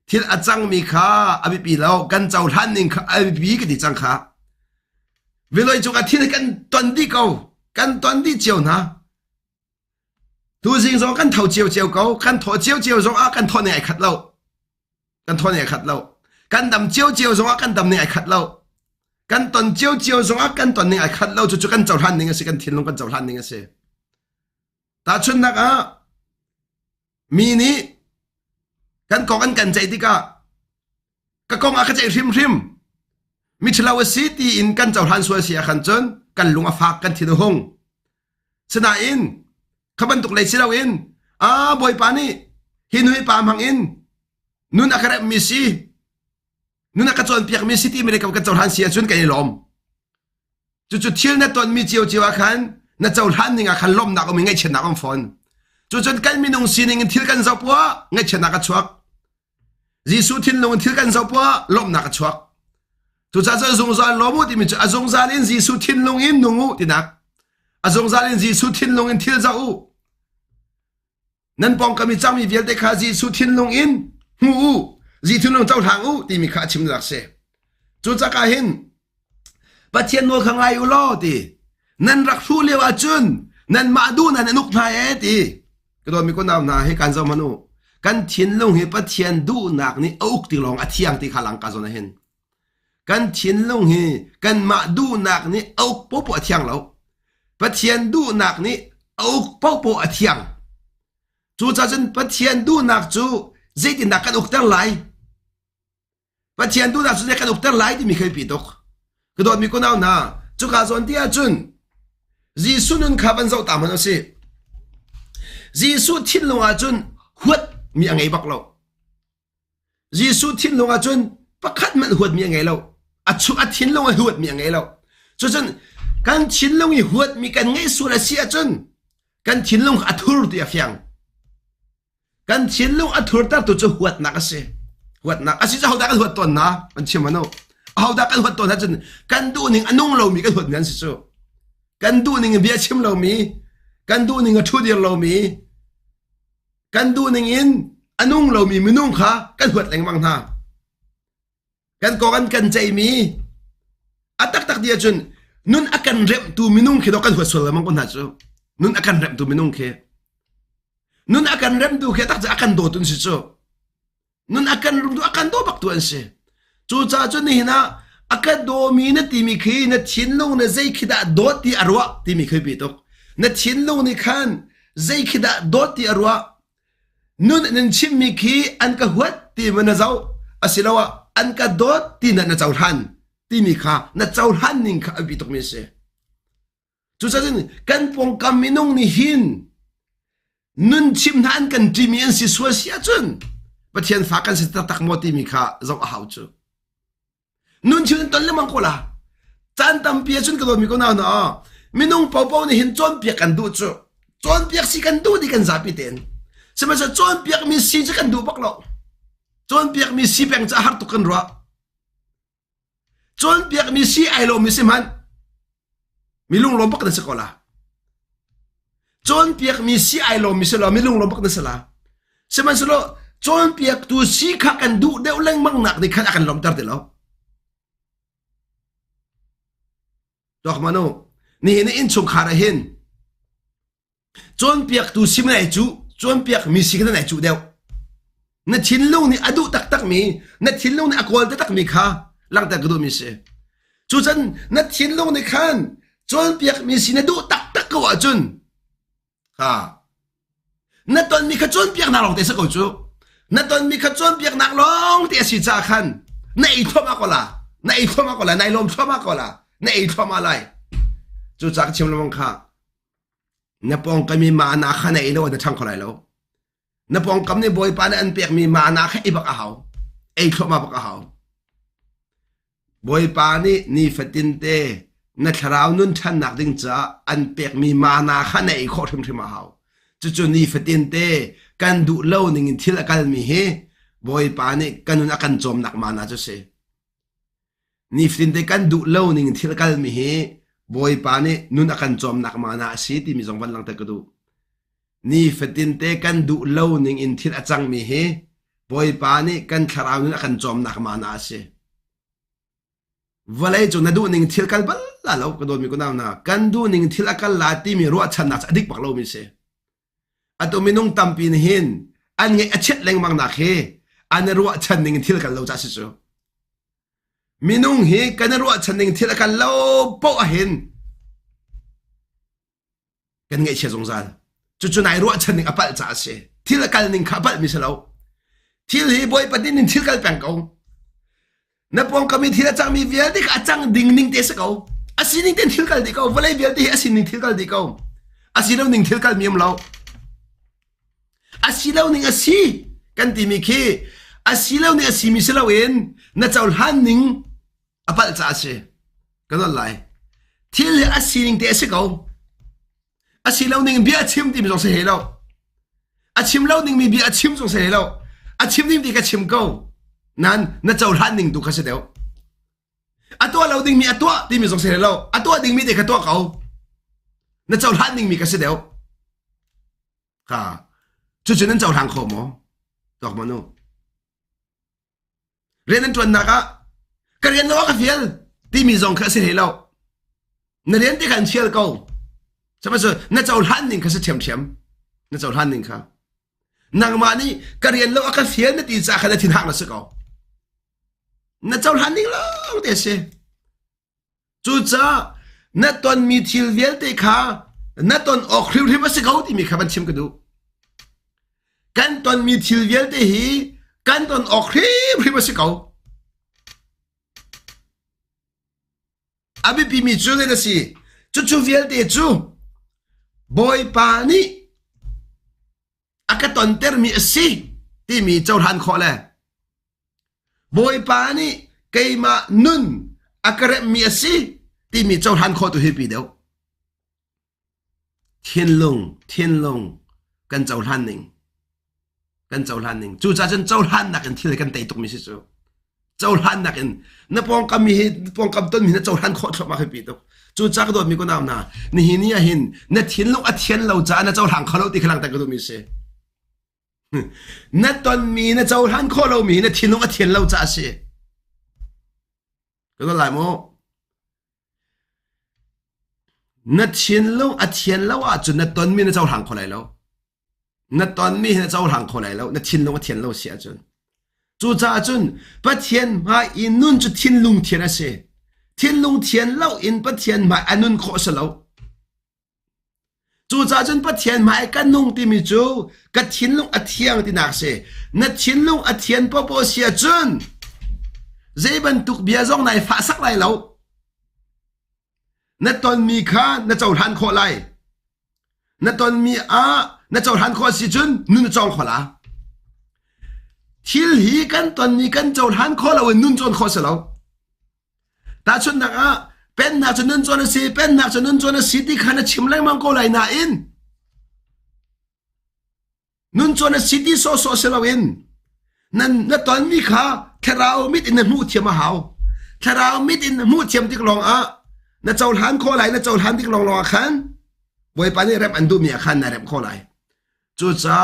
thil achang mi kha abi pi lo kan chau than ning kha abi bi ka di chang kha veloi chu ka thil kan ton di kau kan ton di chiao na tu jing zo kan thau chiao chiao kau kan tho chiao chiao zo a kan tho ne ai khat lo kan tho ne ai khat lo kan dam chiao chiao zo a kan dam ne ai khat lo kan ton chiao chiao zo a kan ton ne ai khat lo chu chu kan chau than ning se kan thin long kan chau than ning se ta chun nak a mi ni kan ko kan chai di ka kong a ka chai rim rim mi chhlawa city in kan chau than suwa sia khan chon kan lunga fak kan thin hong sina in khaban tuk lai silaw in a boy pa ni hinui pa mang in nun akara misi nun akachon piak mi city mi rekam ka chau than sia chun kai lom chu chu thil na ton mi chiu chiu khan na chau than ninga khan lom na ko mi ngai chen na kom phone chu chun kan mi nong sining thil kan zau puwa ngai chen na ka chuak jisu thin long thil kan zau puwa lom na ka chuak chu cha cha zong zal lo mu ti mi chu azong zalin jisu thin long in nungu tinak azong zalin jisu thin long in thil za u nan pong kami chang mi vial te kha jisu thin long in hu u ji thun long chau thang u ti mi kha chim lak se chu cha ka hin pathian no khangai u lo ti nan rak thu lewa chun nan ma du nan anuk na e ti cái đó mi có nào na he kan zo manu kan thin long he pathian du nak ni auk ti long athiang ti khalang ka zo na hen kan thin long he kan ma du nak ni auk po po athiang lo pathian du nak ni auk po po athiang chu cha chen pathian du nak chu zai ti nak kan uk tar lai pathian du nak chu kan uk tar lai ti mi khai pi tok cái đó mi có nào na chu ka zon ti a chun jisu nun kha ban zo ta man se jisu thin long a chun huat mi angai bak lo jisu thin long a chun pakhat man huat mi angai lo achu a thin long a huat mi angai lo chu chun kan thin long i huat mi kan ngai su la si a chun kan thin long a thur ti a fyang kan thin long a thur ta tu chu huat na ka se huat na asi cha hoda ka huat ton na an chimano hoda ka huat ton na chun kan du ning anung lo mi ka huat nan si chu kan du ning bia chim lo mi kan du ning a thu dir lo mi kan du ning in anung lo mi minung kha kan huat leng mang na kan ko kan chei mi atak tak dia chun nun akan rem tu minung khe do kan huat sol mang kon na chu nun akan rem tu minung khe nun akan rem tu khe tak akan do tun si chu nun akan rum tu akan do bak tu an se chu cha chu ni na akan do mi na ti mi khi na thin long na zai khida do ti arwa ti mi khoi pi tok na thin long ni khan zai khida do ti arwa nun nen chim mi khi an ka huat ti mana zau asilawa an ka do ti na chau han ti mi kha na chau han ning kha bi tok mi se chu cha jin kan pong kam minung ni hin nun chim han kan ti mi an si suwa sia chun pathian fa kan se tak mo ti mi kha zau a hau chu nun chim ton le mang ko la chan tam pia chun ka do mi ko na na minung pau pau ni hin chon pia kan du chu chon pia si kan du di kan za pi ten sama sa chon pia mi si cha kan du bak lo chon pia mi si peng cha har tu kan ro chon pia mi si ai lo mi si man mi lung lom bak na sekola chon pia mi si ai lo mi se lo mi lung lom bak na sala sama sa lo chon pia tu si kha kan du de leng mang nak ni khan akan lom tar de lo dok mano ni hin in chung khara hin chon piak tu sim nai chu chon piak mi si kan nai chu deu na thin long ni adu tak tak mi na thin long ni akol tak mi kha lang ta gdu mi se chu chan na thin long ni khan chon piak mi si na du tak tak ko wa chun ha na ton mi kha chon piak na long te sa ko chu na ton mi kha chon piak nak long te si cha khan na i thoma ko la na i thoma ko la nai lom thoma ko la na i thoma lai chu chak chim lom kha na pong kami ma na kha na ilo na thang ko lai lo na pong kam ni boy pa na an pek mi ma na kha ibak a haw ei thoma bak a haw boy pa ni fatin te na tharau nun than nak ding cha an pek mi ma na kha na i kho thum thima haw chu chu ni fatin te kan du lo ning thil akal mi he boy pa ni kanun akan chom nak ma na chu se ni fatin te kan du lo ning thil akal mi he boy pa ni nun akan chom nak ma na si ti mi jong ban lang ta ka du ni fatin te kan du lo ning in thil achang mi he boy pa ni kan tharau nun akan chom nak ma na se valai chu na du ning thil kal bal la lo ka do mi ko na kan du ning thil akal la ti mi ro chan na adik bak lo mi se ato minung tampin hin an nge achet leng mang na khe an ro chan ning thil kal lo cha si chu minung hi kan ro chan ning thil kal lo po a hin kan nge che zong zan chu chu nai ro chan ning apal cha se thil kal ning kha pal mi se lo thil hi boy patin ning thil kal pang ko na pong kami thila chang mi vial dik achang ding ning te sa ko asining ten thil kal di ko valai vial di asining thil kal di ko asilo ning thil kal miam lo asilo ning asi kan ti mi khi asilo ning asi mi selo en na chaul han ning apal cha se kan lai thil hi asining te sa ko asilo ning bia chim ti mi jong se helo achim lo ning mi bia chim jong se helo achim ning ti ka chim ko nan na chaul han ning tu kha se deu atua lo ding mi atua ti mi zong se lo atua ding mi de ka tua kau na chau han ding mi ka se deu ka chu chu nan chau hang kho mo tok mo no ren an tuan na ka rian lo ka fiel ti mi zong ka se lo na rian ti kan fiel kau sama so na chau han ding ka se chem chem na chau han ding ka nang ma ni ka rian lo ka fiel na ti cha kha na thin hang na se kau na chau han ding lo te se chu cha na ton mi thil vel te kha na ton ok khriu thim se kau ti mi kha ban chim ka du kan ton mi thil vel te hi kan ton ok khriu se kau abi pi mi chu le na si chu vel te chu boy pa ni aka ton ter mi si ti mi chau han kho le boy pa ni keima nun akare mi si ti mi chau han kho tu hi pi deu thiên long kan chau han ning chu cha chen chau han na kan thil kan tei tok mi si chu chau han na kan na pong kam mi pong kam ton mi na chau han kho thlo ma hi pi deu chu cha ka do mi ko nam na ni hi ni a hin na thiên long a thiên lo cha na chau hang kho lo ti khalang ta ka do mi se na ton mi na chau han kho lo mi na thiên long a thiên lo cha seก็ต้องหลายโมนัดเชียนเล่าอัดเชียนเล่าอ่ะจุดนัดตอนมีนัดเจ้าหางคนไหนแล้วนัดตอนมีนัดเจ้าหางคนไหนแล้วนัดเชียนเล่าอัดเชียนเล่าเสียจุนจู่จ้าจุนปัจเทียนมาอินนุ่นจุดเทียนลุงเทียนอะเสเทียนลุงเทียนเล่าอินปัจเทียนมาอันนุ่นโคสเล่าจู่จ้าจุนปัจเทียนมาไอ้กันนุ่งที่มีจูกัดเทียนลุงอัดเทียงที่นักเสนัดเทียนลุงอัดเทียนปอปอเสียจุนเจ็บันตุกเบียซองในฟ้าสักไรแล้วนัดตอนมีข้านัดเจ้าทันโคไลนัดตอนมีนัดเจ้าทันโคสิจุนนุ่นจองโคละทิลฮีกันตอนมีกันเจ้าทันโคละวันนุ่นจองโคสแล้วแต่ชุนนักเป็นนักจะนุ่นจองสิเป็นนักจะนุ่นจองสิที่ขันชิมแรงมังโกไลน่าอินนุ่นจองสิที่โซเซลาวินนั่นนัดตอนมีข้าทาราวมิดอินมูเทียมหาวทาราวมิดอินมูเทียมที่กลองนัดเจ้าหันโคไหลนัดเจ้าหันที่กลองขันไว้ปานนี้เร็บอันดูมีขันนะเร็บโคไหลจู่จ้า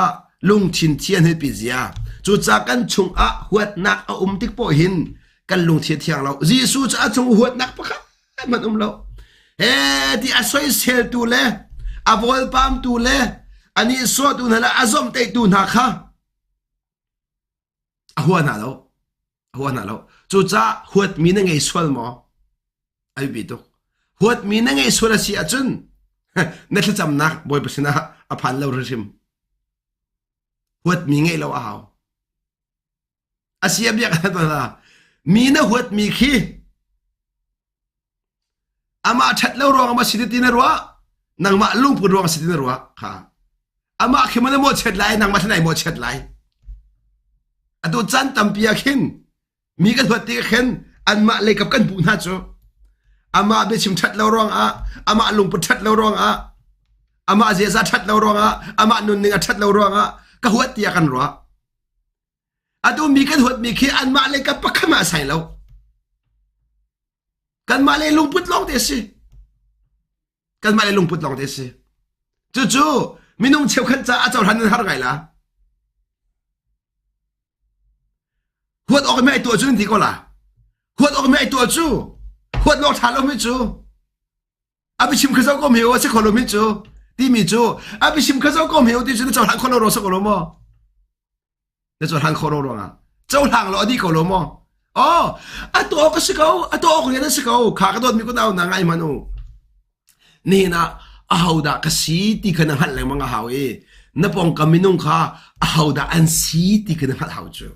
ลุงชินเทียนให้ปิเสียจู่จ้ากันชงหัวนักติกโปหินกันลุงเทียนเทียงเราจีสูจ้าชงหัวนักปะครับมันเราที่อาศัยเซลตูเล่อวอลปามตูเล่อันนี้สวดตูนั่นละอาซอมเตตูนักค่ะหัวหน้าเราจู่จ้าหัวมีนั่งไงสวดหมอไอ้บิดหัวมีนั่งไงสวดสิอาจุนนั่นคือจำนักบ่อยไปสินะอภันเราเรื่องหัวมีไงเราเอาอาเซียเบียกันตัวละมีนะหัวมีขี้อามาชัดเรารองอามาสิทธินรัวนางมาลุงพูดรองสิทธินรัวค่ะอามาขี้มันโมเช็ดไหลนางมาที่ไหนโมเช็ดไหลอดูจันตัมปียขินมีกันหัวตีขินอันมาเลยกับกันบุญฮะจูอามาเบชิมชัดเรารองอามาลุงพูดชัดเรารองอามาเจซาชัดเรารองอามานุนนิงชัดเรารองก็หัวตีกันรัวอดูมีกันหัวมีขี้อันมาเลยกับปักขมาใส่เรากันมาเลยลุงพูดลองเดสิกันมาเลยลุงพูดลองเดสิจู่ๆมีนุ่งเชียวขันจ้าอาจารย์ทันนั้นทำไงล่ะหัวออกไม่ไอตัวจูนี่ก็ล่ะหัวออกไม่ไอตัวจูหัวลอกทานเราไม่จูอาไปชิมข้าวก็ไม่เอาสักคนเราไม่จูที่มีจูอาไปชิมข้าวก็ไม่เอาที่จูเจ้าทางคนเราสักคนเรามั้งเจ้าทางคนเราเจ้าทางเราดีกว่าเรามั้งอ๋ออาตัวก็สิเขาอาตัวก็เรียนสิเขาข้าก็โดนมีคนเอาหนังไอ้มันนี่นะเอาด่าก็สีที่ขนาดหันแรงมังเอานับปองกามินุ่งข้าเอาด่าอันสีที่ขนาดหันเอาจู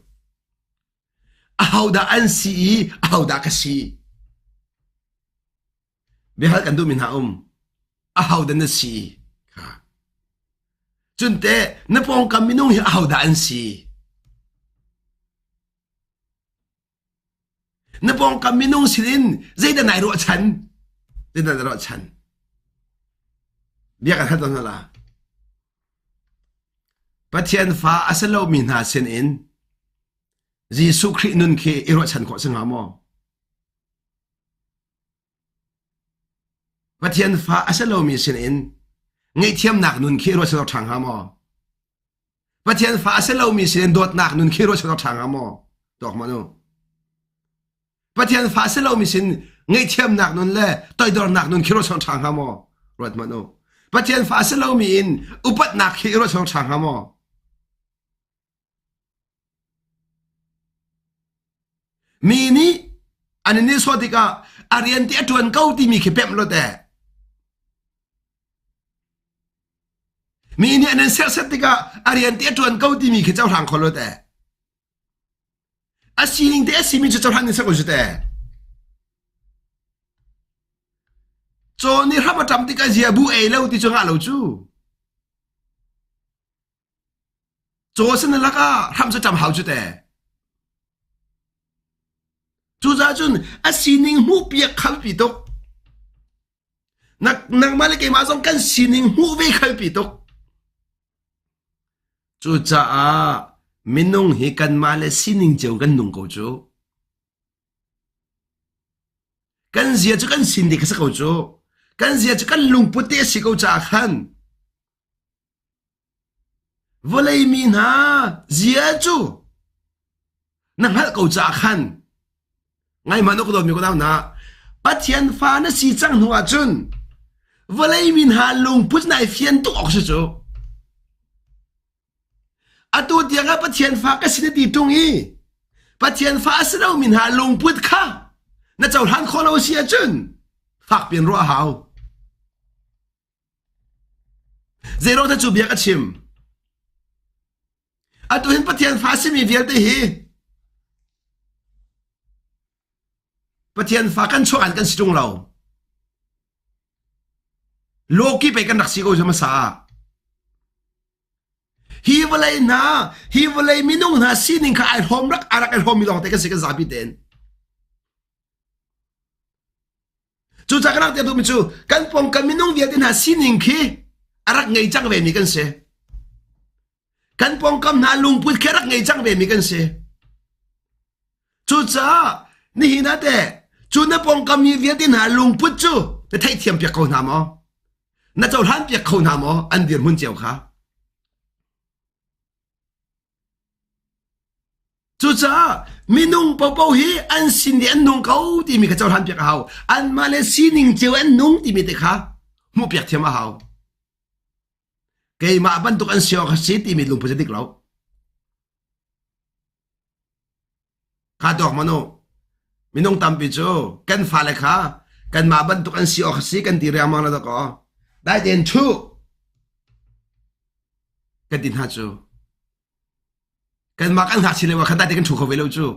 เอาด่าอันสีเอาด่าก็สีเบี้ยกันดูมินหาเอาด่านั่นสีค่ะจนแต่นับปองกามินุ่งเอาด่าอันสีนับปองกามินุ่งสิลินใจแต่ไหนรู้ฉันใจแต่ไหนรู้ฉันเบี้ยกันท่านตอนนั้นล่ะปัจเจียนฟ้าอาศัยเรามินหาเซนอินจีสุครินุนเคอิโรชันขอสังหามอ bắt thiên phá sẽ lâu mi xin in ngay thiêm nạc nun khi rồi sẽ thằng hả mò bắt thiên phá sẽ lâu mi xin đột nạc nun khi rồi sẽ thằng hả mò đọc mà nó bắt thiên phá sẽ lâu mi xin ngay thiêm nạc nun lệ tôi đột nạc nun khi rồi sẽ thằng hả mò rồi mà nó bắt thiên phá sẽ lâu mi in upat nạc khi rồi sẽ thằng hả mò mini anh ni so tika arian ti atuan kau ti mi khipem lo te mini anh set set tika arian ti atuan kau ti mi khachau thang kholo te asining te asimi chu chau thang ni sa ko ju te cho ni haba tam tika zia bu e lo ti chu nga lo chu cho sen la ka ham sa tam hau chu te chú gia chun a sining mu piak khal pi tok nak male ke ma song kan sining mu ve khal pi tok chú cha a minung hi kan male sining cheu kan nung ko chu kan zia chu kan sin dik sa ko chu kan zia chu kan lung putte si ko cha khan volei min ha zia chu nang hal ko cha khan ngay mà nó có đồ mình có đâu nè bắt thiên phá nó xì trăng hoa chun vừa lấy mình hà lùng bút này phiền tục ọc chứ à tôi tiếng á bắt thiên phá cái xin đi tung y bắt thiên phá sẽ đâu mình hà lùng bút khá nó cháu hắn khó lâu xì chun phạc biển roa hào zero ta chụp cái chim à tôi hiện bắt thiên phá sẽ mình việc đấy hi bắt thiên phá căn chọn căn situng lâu Loki pe kan đặc sĩ câu cho sa hi volay na hi volay minung na sining ka ai hom rak arak ai hom milong te kan sikan zabi den chu chakrak te tu chu kan pom kan minung dia den ha sining khi arak ngei chang ve mi kan se kan pom kam na lung put kerak ngei chang ve mi kan se chu cha ni hina te chú nó bông cầm như việc tin hà lùng put chú để thấy thiêm việc câu nào mà nó cho hắn việc câu nào mà anh điền muốn chịu khá chú cha mình nung bao bao hi anh xin đi anh nung câu thì mình cái cho hắn việc hào anh mà lấy xin ninh chịu anh nung thì mình được khá mua việc thiêm mà hào cái mà ban tục anh xio cái gì thì mình lùng put được lâu khá đọc mà nó minung tampi chu kan phale kha kan ma ban tu kan si ok si kan ti ra ma na ko dai den chu kan tin ha chu kan ma kan hak chile wa kha dai kan thu ko velo chu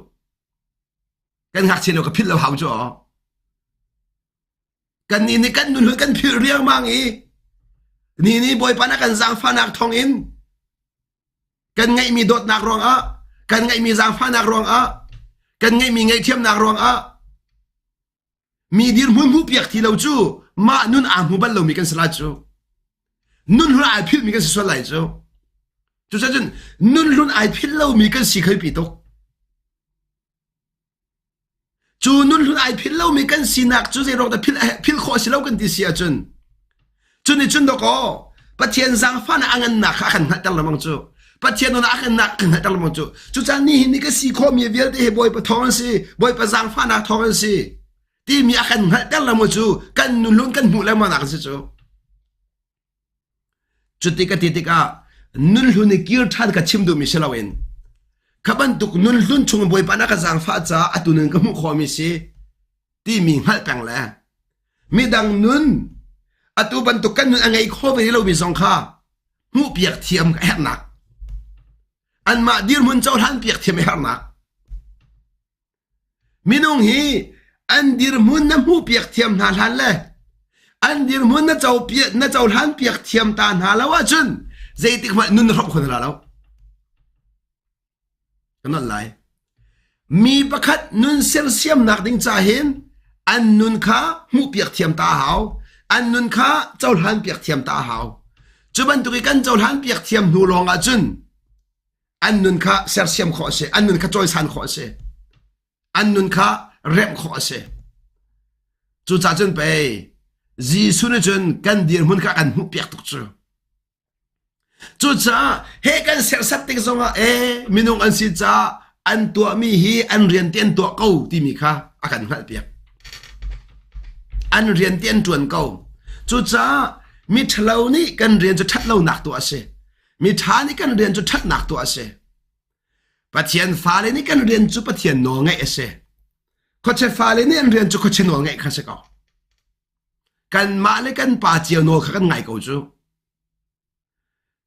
kan hak chile ko phil lo hau chu kan ni kan nun kan phil riang mang i ni boy pa na kan zang fa nak thong in kan ngai mi dot nak rong a kan ngai mi zang fa nak rong a kan ngay mi ngay thiam nak rong a mi dir mun hu piak thi lo chu ma nun a mu bal lo mi kan sala chu nun hu ai phil mi kan so lai chu chu sa jun nun lun ai phil lo mi kan si khai pi tok chu nun lun ai phil lo mi kan si nak chu ze rong da phil kho si lo kan ti sia chun chu ni chun do ko pathian zang fa na angan na kha khan tal lo mang chu bắt thiên nó ăn nặng cái này tao làm chú cha ni cái gì khó mi việc thì boy bắt thong si boy bắt giang pha na thong si thì mi ăn nặng tao làm chú kan luôn kan mu làm mà nặng chú tika nun luôn cái kia thắt cái chim du mi sẽ lawen các bạn tục nun luôn chung boy bắt na cái giang pha cha atunen cái mu khó mi si thì mi hal pang la mi dang nun atu ban tục kan nun angai khó về lâu mi song kha mu piak thiam cái nặng anh mà dir mun cháu hắn piak thiêm her nak minung hi anh dir mun na mu piak thiêm han han le anh dir mun na cháu hắn piak thiêm tan ha lawa chun zai tik ma nun rop khon la law kana lai mi pakhat nun sel siam nak ding cha hin anh nun kha mu piak thiêm ta hao anh nun kha cháu hắn piak thiêm ta hao chu ban tu kan cháu hắn piak thiêm nu long a chun anh nun kha ser siam kho se anh nun kha choi san kho se anh nun kha rem kho se chu cha chun pe Giêsu ne chun kan dir mun ka kan mu piak tuk chu cha he kan ser sat tik zonga minung an si cha an tua mi hi an rian tien tua kau ti mi kha akan hal piak an rian tien tuan kau chu cha mi thlau ni kan rian chu that lo nak tu ase mi tha ni kan rian chu that nak tu ase pathian fa le ni kan rian chu pathian no ngai ase ko che fa le ni an rian chu ko che no ngai kha se kau kan ma le kan pa chiao no kha kan ngai kau chu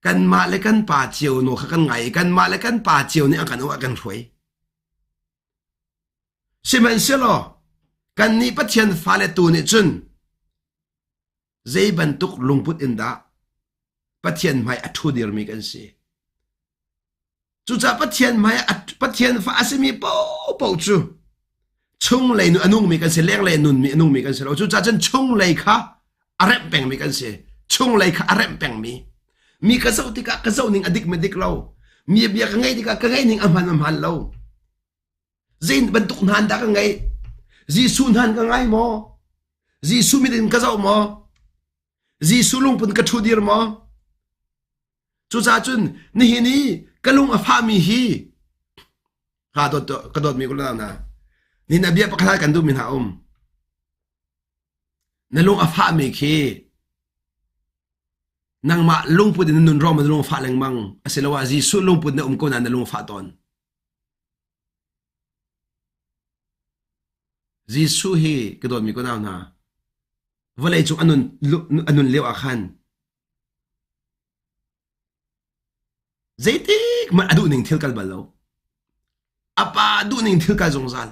kan ma le kan pa chiao no kha kan ngai kan ma le kan pa chiao ni akan wa kan roi siman selo kan ni pathian fa le tu ni chun zai ban tuk lungput inda pathian mai athu dir mi kan si chu cha pathian fa asimi po chu chung lei nu anung mi kan se leng lei nun mi anung mi kan se lo chu cha chen chung lei kha arem peng mi kan se chung lei kha arem peng mi ka zau tika ka zau ning adik medik lo mi bia ka ngai tika ka ngai ning amhan lo zain ban tuk nan da ka ngai Giêsu nan ka ngai mo Giêsu mi din ka zau mo Giêsu lung pun ka thu dir mo chu cha chun ni hi ni kalung a pha mi hi ha dot ka dot mi ko na ni na bia pakhala kan du min ha na lung a pha mi khi nang ma lung pu din nun rom lung pha leng mang asilawa Giêsu lung pu na ko na lung pha ton Giêsu hi ka dot mi ko na volei chu anun lew akhan zaitik ma adu ning thil kal balo apa adu ning thil kal zongzal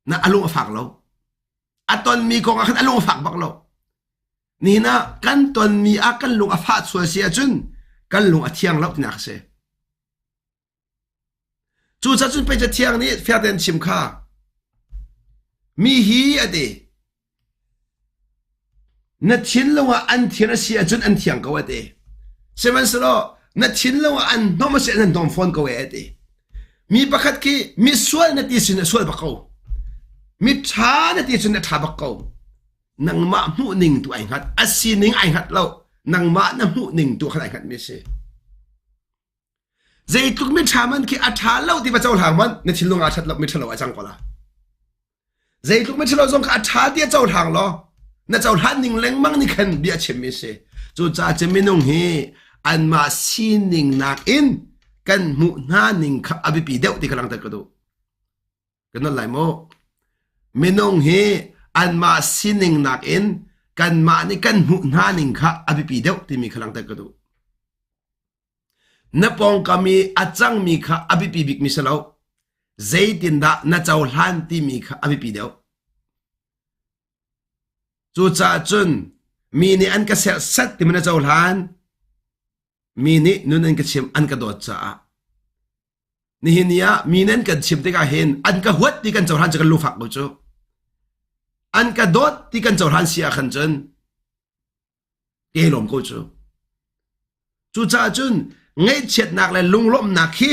na alung afak lo aton mi ko akhan alung afak bak lo ni na kan ton mi akan lung afa chua sia chun kan lung athiang lo nak se chu cha chun pe cha thiang ni fiaten chim kha mi hi ade na thin lo an thina sia chun an thiang ko ade seven slo na thin lo an no ma se nan dom phone ko ade mi pakhat ki mi sual na ti sin sual ba ko mi tha na ti sin na tha ba ko nang ma mu ning tu ai hat asi ning ai hat lo nang ma na mu ning tu khalai hat mi se zai tuk mi thaman ki atha lo ti ba chaw hang man na thil lo nga that lo mi thalo achang kola zai tuk mi thalo zong ka atha ti chaw hang lo na chaw han ning leng mang ni khan bia chem mi se chu cha cheminung hi an ma sin ning nak in kan mu na ning kha abi pi deu ti khalang ta ka do kan lai mo minung hi an ma sining nak in kan ma ni kan mu na ning kha abi pi deu ti mi khalang ta ka do na pong kami achang mi kha abi pi bik mi salo zaitin da na chaw han ti mi kha abi pi deu chu cha chun mi ni an ka sat ti mana chaw han mi ni nun an ka chim an ka dot cha ni hinia mi nen ka chim te ka hen an ka huat ti kan chaw han cha kan lu fak bo chu an ka dot ti kan chaw han sia khan chen ke lom ko chu cha chun ngay chet nak le lung lom nak hi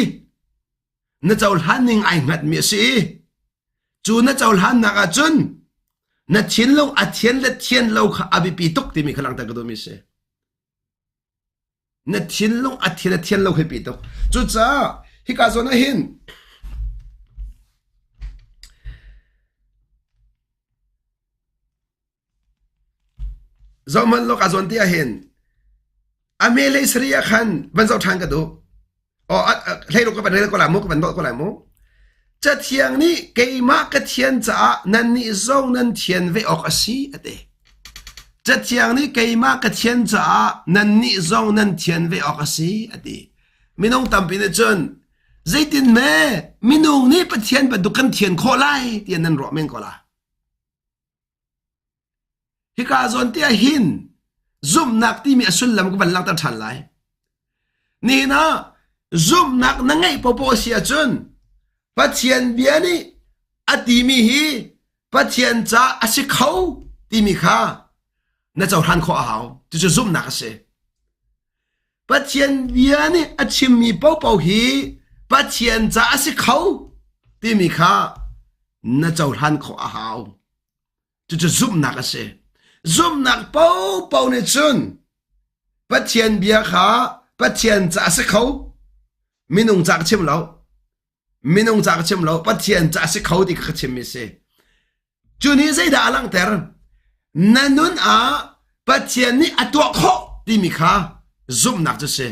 na chaw han ning ai ngat mi si chu na chaw han nak a chun na chin lo a thien le thien lo kha abi pi tok ti mi khalang ta ka do mi se na chin lo a thien le thien lo kha pi tok chu cha hi ka zo na hin zaman lo ka zon ti a hin amele sriya khan ban zau thang ka do o hlei lo ka ban hlei ko la mo ka ban do ko la mo cha thiang ni keima ka thian cha nan ni zong nan thian ve ok asi ate cha thiang ni keima ka thian cha nan ni zong nan thian ve ok asi ate minong tampi ne chon zaitin me minong ni pa thian ba dukan thian kho lai tian nan ro men ko la hi ka zon tia hin zum nak ti mi asul lam ko ban lang ta than lai ni na zum nak na ngai popo sia chun pathian biani ati mi hi pathian cha asi khau ti mi kha na chaw han kho a haw tu chu zum nak se pathian biani achim mi popo hi pathian cha asi khau ti mi kha na chaw han kho a haw tu chu zum nak se zoom nak pau ne chun pathian bia kha pathian cha se khau minung chak chim lo pathian cha se khau di kha chim mi se chuni zai da lang ter nanun a pathian ni atwa kho di mi kha zoom nak chu se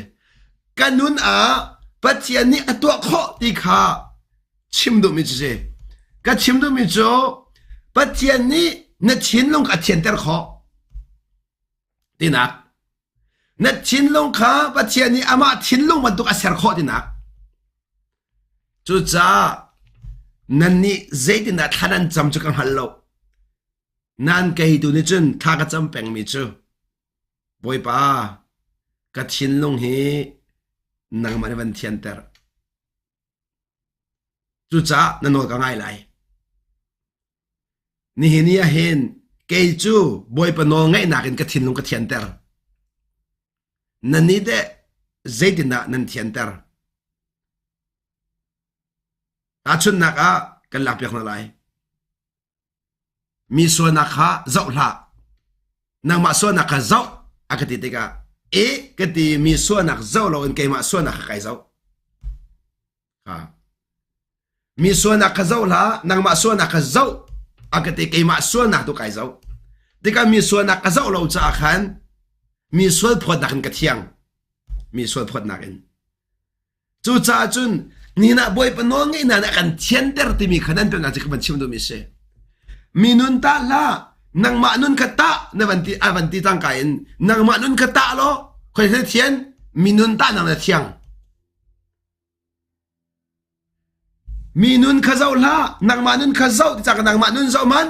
kanun a pathian ni atwa kho di kha chim du mi chu se ka chim du mi chu pathian ni na chin long ka thian ter kho ti nak na chin long kha pathian ni ama thin long man tu ka ser kho ti nak chu cha nan ni zaitin da thanan cham chu kan hallo nan ke hi tu ni chun tha ka cham peng mi chu boi pa ka thin long hi nang man van thian ter chu cha na no ka ngai lai ni hi ni a hen ke chu boi pa no ngai na ken ka thin long ka thian ter nan ni de zaitin da nan thian ter ta chun nak a kan lak pek na lai mi so nak ha zau la nang ma so nak ha zau akati te ka e kati mi so nak zau lo en ke ma so nak kai zau ha mi so nak ha zau la nang ma so nak ha zau akati ke ma so nak tu kai zau te ka mi so nak ha zau lo cha khan mi so phot nak ka thiang mi so phot nak en chu cha chun ni na boy pa no ngai na kan thian ter ti mi khanan pe na chi ban chim do mi se minun ta la nang ma nun ka ta na van ti tang kain nang ma nun ka ta lo khoi se thian minun ta nang na thiang minun kha zau la nang ma nun kha zau ti chak nang ma nun zau man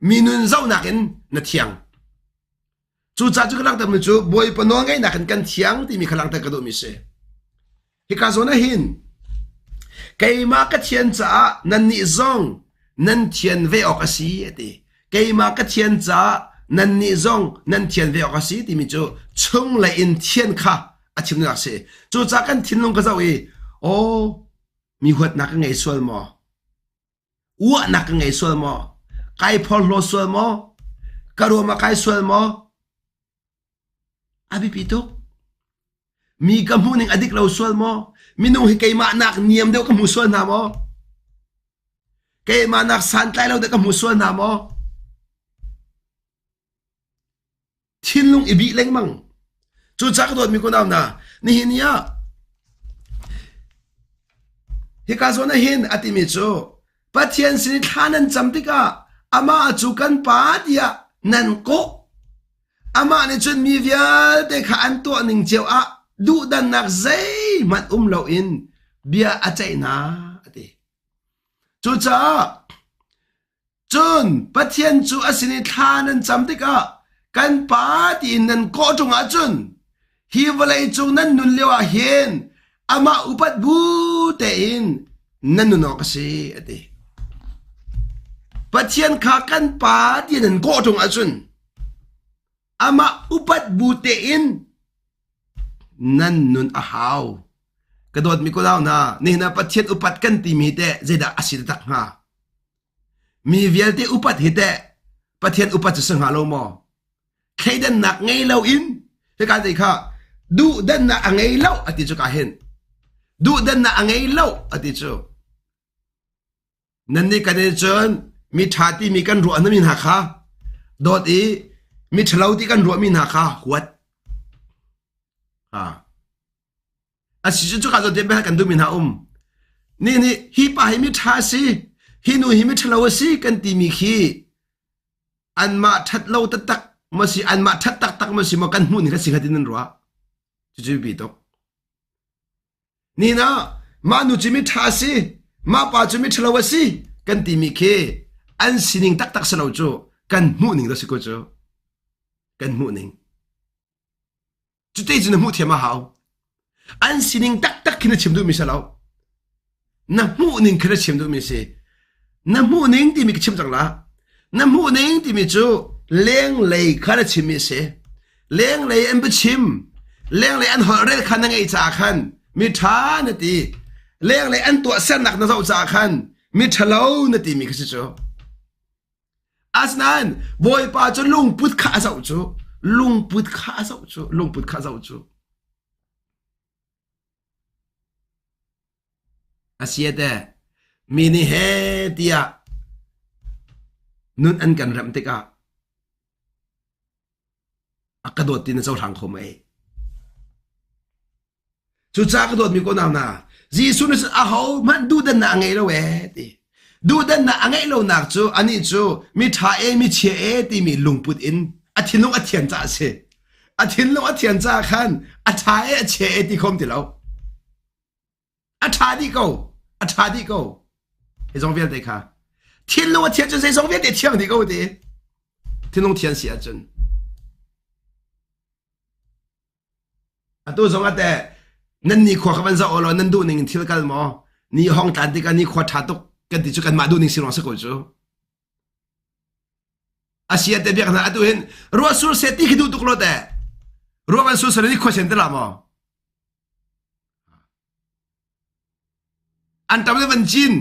minun zau na ken na thiang chu cha chu lang ta mu chu boy pa no ngai na kan thiang ti mi khalang ta ka do mi se hi ka zo na hin cây mà cái thiên trả nên nị zong nên thiên về ở cái gì thì cây mà cái thiên trả nên nị zong nên thiên về ở cái gì thì mình cho chung lại in thiên kha à chim nó sẽ cho cha cái thiên long cái gì ô mi huat nak cái ngày xuân mà uất nak cái ngày xuân mà cái phol lo xuân mà cái đồ mà cái xuân mà abi pitu mi cái mu ning adik lo xuân mà minung hi kay ma nak niam deu ka musuan na mo kay ma nak san tlai lo de ka musuan na mo thin lung ibi leng mang chu chak dot mi ko naw na ni hinia hi ka zo na hin ati mi chu pathian sin thanan chamtika ama chu kan pa dia nan ko ama ni chun mi vial te kha an to ning cheu a du dan nak zai man lo in bia a chai na ati chu cha chun pathian chu asini thanan chamtika kan pa ti nan ko tunga chun hi walai chu nan nun lewa hen ama upat bu te in nan nu no ka si ati pathian kha kan pa ti nan ko tunga chun ama upat bu te in nan nun a haw kadot mi ko daw na ni na pathian upat kan ti mi te zeda asil tak nga mi vial te upat hi te pathian upat sang ha lo mo khaidan nak ngei lo in he ka dei kha du dan na angei lo ati chu ka hen du dan na angei lo ati chu nan ni ka ne chon mi thati mi kan ro an min ha kha dot i mi thlau ti kan ro min ha kha huat a si chu ka zo de ba kan du min ha ni hi pa hi mi tha si hi nu hi mi thlo si kan ti mi khi an ma that lo ta tak ma si an ma that tak tak ma si ma kan mu ni ka si khatin ro chu bi to ni na ma nu chi mi tha si ma pa chu mi thlo si kan ti mi khi an sining tak tak sa lo chu kan mu ning da si ko chu kan mu ning chu te jin mu thiam ma hao an sining tak tak kina chim du mi sa lo na mu ning kina chim du mi se na mu ning ti mi chim chang la na mu ning ti mi chu leng lei khana chim mi se leng lei an bu chim leng lei an ho re khan ngai cha khan mi tha na ti leng lei an to san nak na zo cha khan mi thalo na ti mi kha chu asnan boy pa chu lung put kha sau chu lung put kha sau chu lung put kha sau chu asia de mini he dia nun an kan ram te ka akadot tin sau thang khom ai chu cha kadot mi ko nam na jisu ne a ho man du dan na ngai lo we ti du dan na ngai lo nak chu ani chu mi tha e mi che e ti mi lung put in a thin long a thian cha se a thin long a thian cha khan a tha e a che e ti khom ti lo a tha di go he zong vian de kha thin long a thian chu se zong vian de thiang di go de thin long thian sia chun a tu zong a deนั่นนี่ขวาขับวันเสาร์แล้วนั่นดูหนึ่งที่ละกันมั้งนี่ห้องตัดที่กันนี่ขวาทัดตุกกันที่จุกันมาดูหนึ่งสิลองสักคนจูอาเซียแต่เบียกันนะดูเห็นรัวสูร์เซตที่คิดดูตุกโลแต่รัววันสูร์เสร็จนี่ขวาเซนต์ละมั้งอันทำได้วันจีน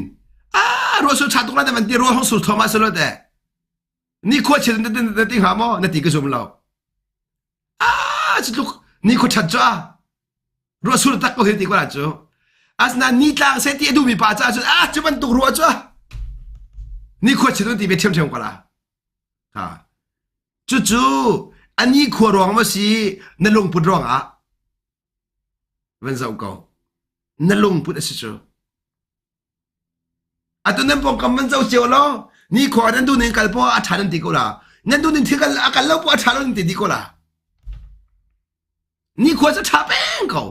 รัวสูร์ชัดตุกแล้วแต่วันที่รัวห้องสูร์ทอมัสโลแต่นี่ขวาเซนต์นั่นที่หามั้งนั่นที่ก็ชมเราจุดนี่ขวาชัดจ้ารัวสุดตักก็เห็นดีกว่าจ้ะอาสนานี่ต่างเสียที่ดูมีป้าจ้าจ้ะจะมันตุกรัวจ้ะนี่ขวดเชิดที่ไปเทียมกว่าละจู่อันนี้ขวดรองมาสินั่นลงพุดรองวันเสาร์ก็นั่นลงพุดสิจ้ะตัวนั้นปองกับวันเสาร์เจ้าล้อนี่ขวดนั้นดูหนึ่งกันพออาชานันติกูละนั่นดูหนึ่งที่กันอาการเล่าพออาชานันติดีกูละนี่ขวดจะทับเองเขา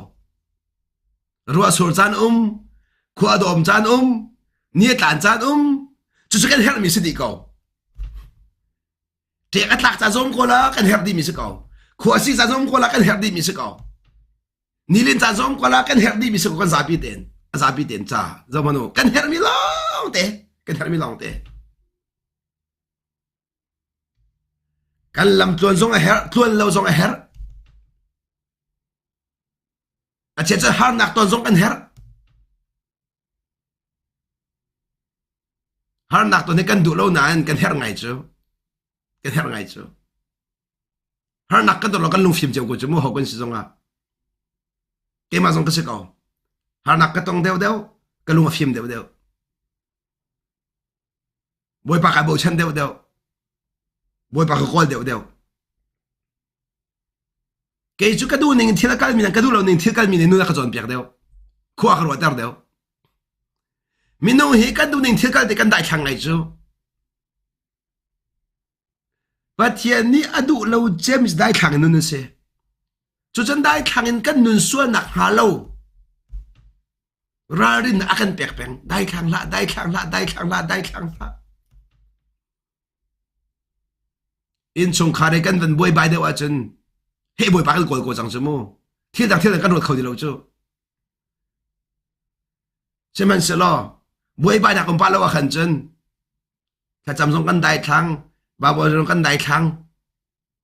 รัวสูร์จานขวดดมจานนี่ตานจานจุดกันเฮร์มิสดีเขาเด็กตักจานก็ละกันเฮร์ดีมิสเขาขวดซีจานก็ละกันเฮร์ดีมิสเขานี่ลินจานก็ละกันเฮร์ดีมิสเขากันซาบิเดนจ้าจำมันโอกันเฮร์มิลองเตกันเฮร์มิลองเตกันลำตัวซงเฮร์ตัวเราซงเฮร์อาเช่นจะหานักตอนส่งกันเฮร์หานักตอนนี้กันดูแล้วนานกันเฮร์ไงจูหานักกันตัวเรากันลงฟิล์มเจ้ากูจะมั่วหกันสิส่งเกมมาส่งก็สิเขาหานักกันต้องเดียวกันลงฟิล์มเดียวบอยปากกับโบชันเดียวบอยปากกับคอลเดียวเกจูกระดูหนึ่งที่ละกันมีนักกระดูเราหนึ่งที่ละกันมีนู่นนักจอนเปียกเดียวขวากรัวเดียวมีน้องเฮกันดูหนึ่งที่ละกันแต่กันได้ขังไงจูปัจจัยนี้อดูเราเจมส์ได้ขังนู่นเสียจูจันได้ขังกันนู่นส่วนนักหาเรารารินอากันเปียกได้ขังละอินชงคาร์กันเป็นบอยใบเดียวจนเฮ้ยบอยปากกันโกจังจมูเที่ยงกันรถเขาดีเราจูใช่ไหมสิล่ะบอยใบนักคนป้าเราขันจนถ้าจำส่งกันได้ครั้งบาบอยส่งกันได้ครั้ง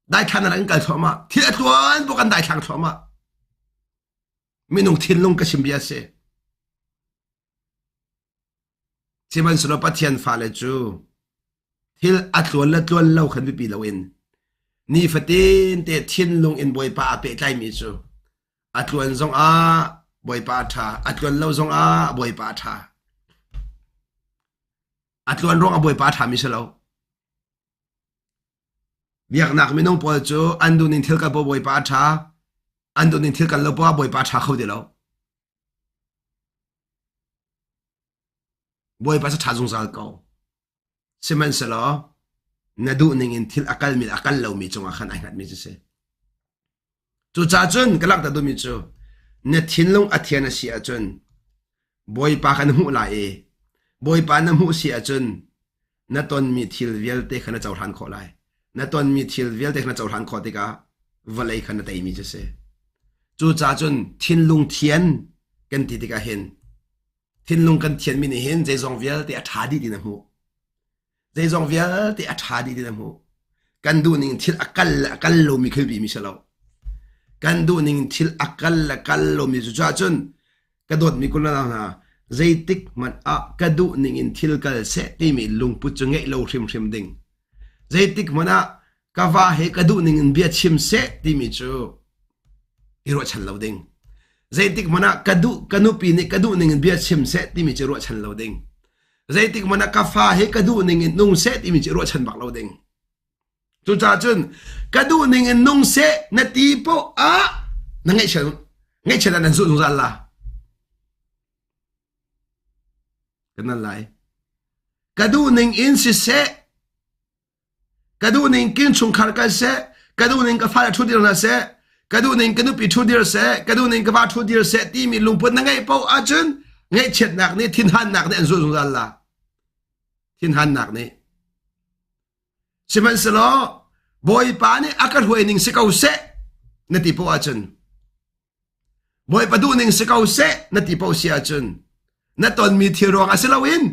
อะไรกันกันทอมาเที่ยตัวนั้นพวกกันได้ครั้งทอมาไม่นุ่งทิ้งลงกับชิมเบียเสใช่ไหมสิล่ะปัจจัยฟ้าเลยจูที่อัตวนเล่าขันวิปีเราเองนี่ฟตินเตทินลงอินบอยป้าเปใจมีจูอัตวนซงบอยป้าท่าอัตวนเล่าซงบอยป้าท่าอัตวนร้องบอยป้าท่ามิใช่แล้วเบียกนักไม่น้องปอจูอันดูนินเที่ยวกับบอยป้าท่าอันดูนินเที่ยวกันแล้วป้าบอยป้าท่าเขาเดียวบอยป้าจะท่าจงสารเก่าใช่ไหมสิล่ะนาดูหนึ่งอินทิลอากาศมีอากาศเรามีจงอาขันไอ้หัดมีจะเสจูจ่าจนกลักตาดูมีจูเนทินลงอัธยานาเสียจนบอยปากันหูไหลบอยปาน้ำหูเสียจนนาตอนมีทิลเวลเตขันเจ้าทันขอไหลนาตอนมีทิลเวลเตขันเจ้าทันขอติกาวลัยขันเตยมีจะเสจูจ่าจนทินลงเทียนกันติกาเห็นทินลงกันเทียนมีเห็นใจซองเวลเตอัฐาดีดีนะหูใจจงเวียที่อัฐาดีนะมูกันดูนิ่งที่อากาศลมมีขึ้นบีมิเชลล์กันดูนิ่งที่อากาศลมมีจุดจ้าจนกระโดดมีคนละนะใจติกมันกระดูนิ่งที่กัลเสตีมีลงปุจงเงยโลริมดิ่ง zaitik mana kawa he kadu ning in bia chim se ti mi chu iro chan lo ding zaitik mana kanu pi ni kadu ning in bia chim se ti mi chu ro chan lo ding zaitik mana kafa he kadu ning in nung se ti mi chu ro chan bak lo ding chu cha chun kadu ning in nung se na ti po a na ngai chen nan zu nung la kana lai kadu ning in si se kadu ning kin chung khar ka se kadu ning ka fa thu dir na se kadu ning kanu pi thu dir se kadu ning ka ba thu dir se ti mi lung put na ngai po a chun ngai chet nak ni thin han nak ni an zu nung la thin han nak ni siman selo boy pa ni akar huai ning se kau se na ti po a chun boy pa du ning se kau se na ti po si a chun na ton mi thi rong a se lawin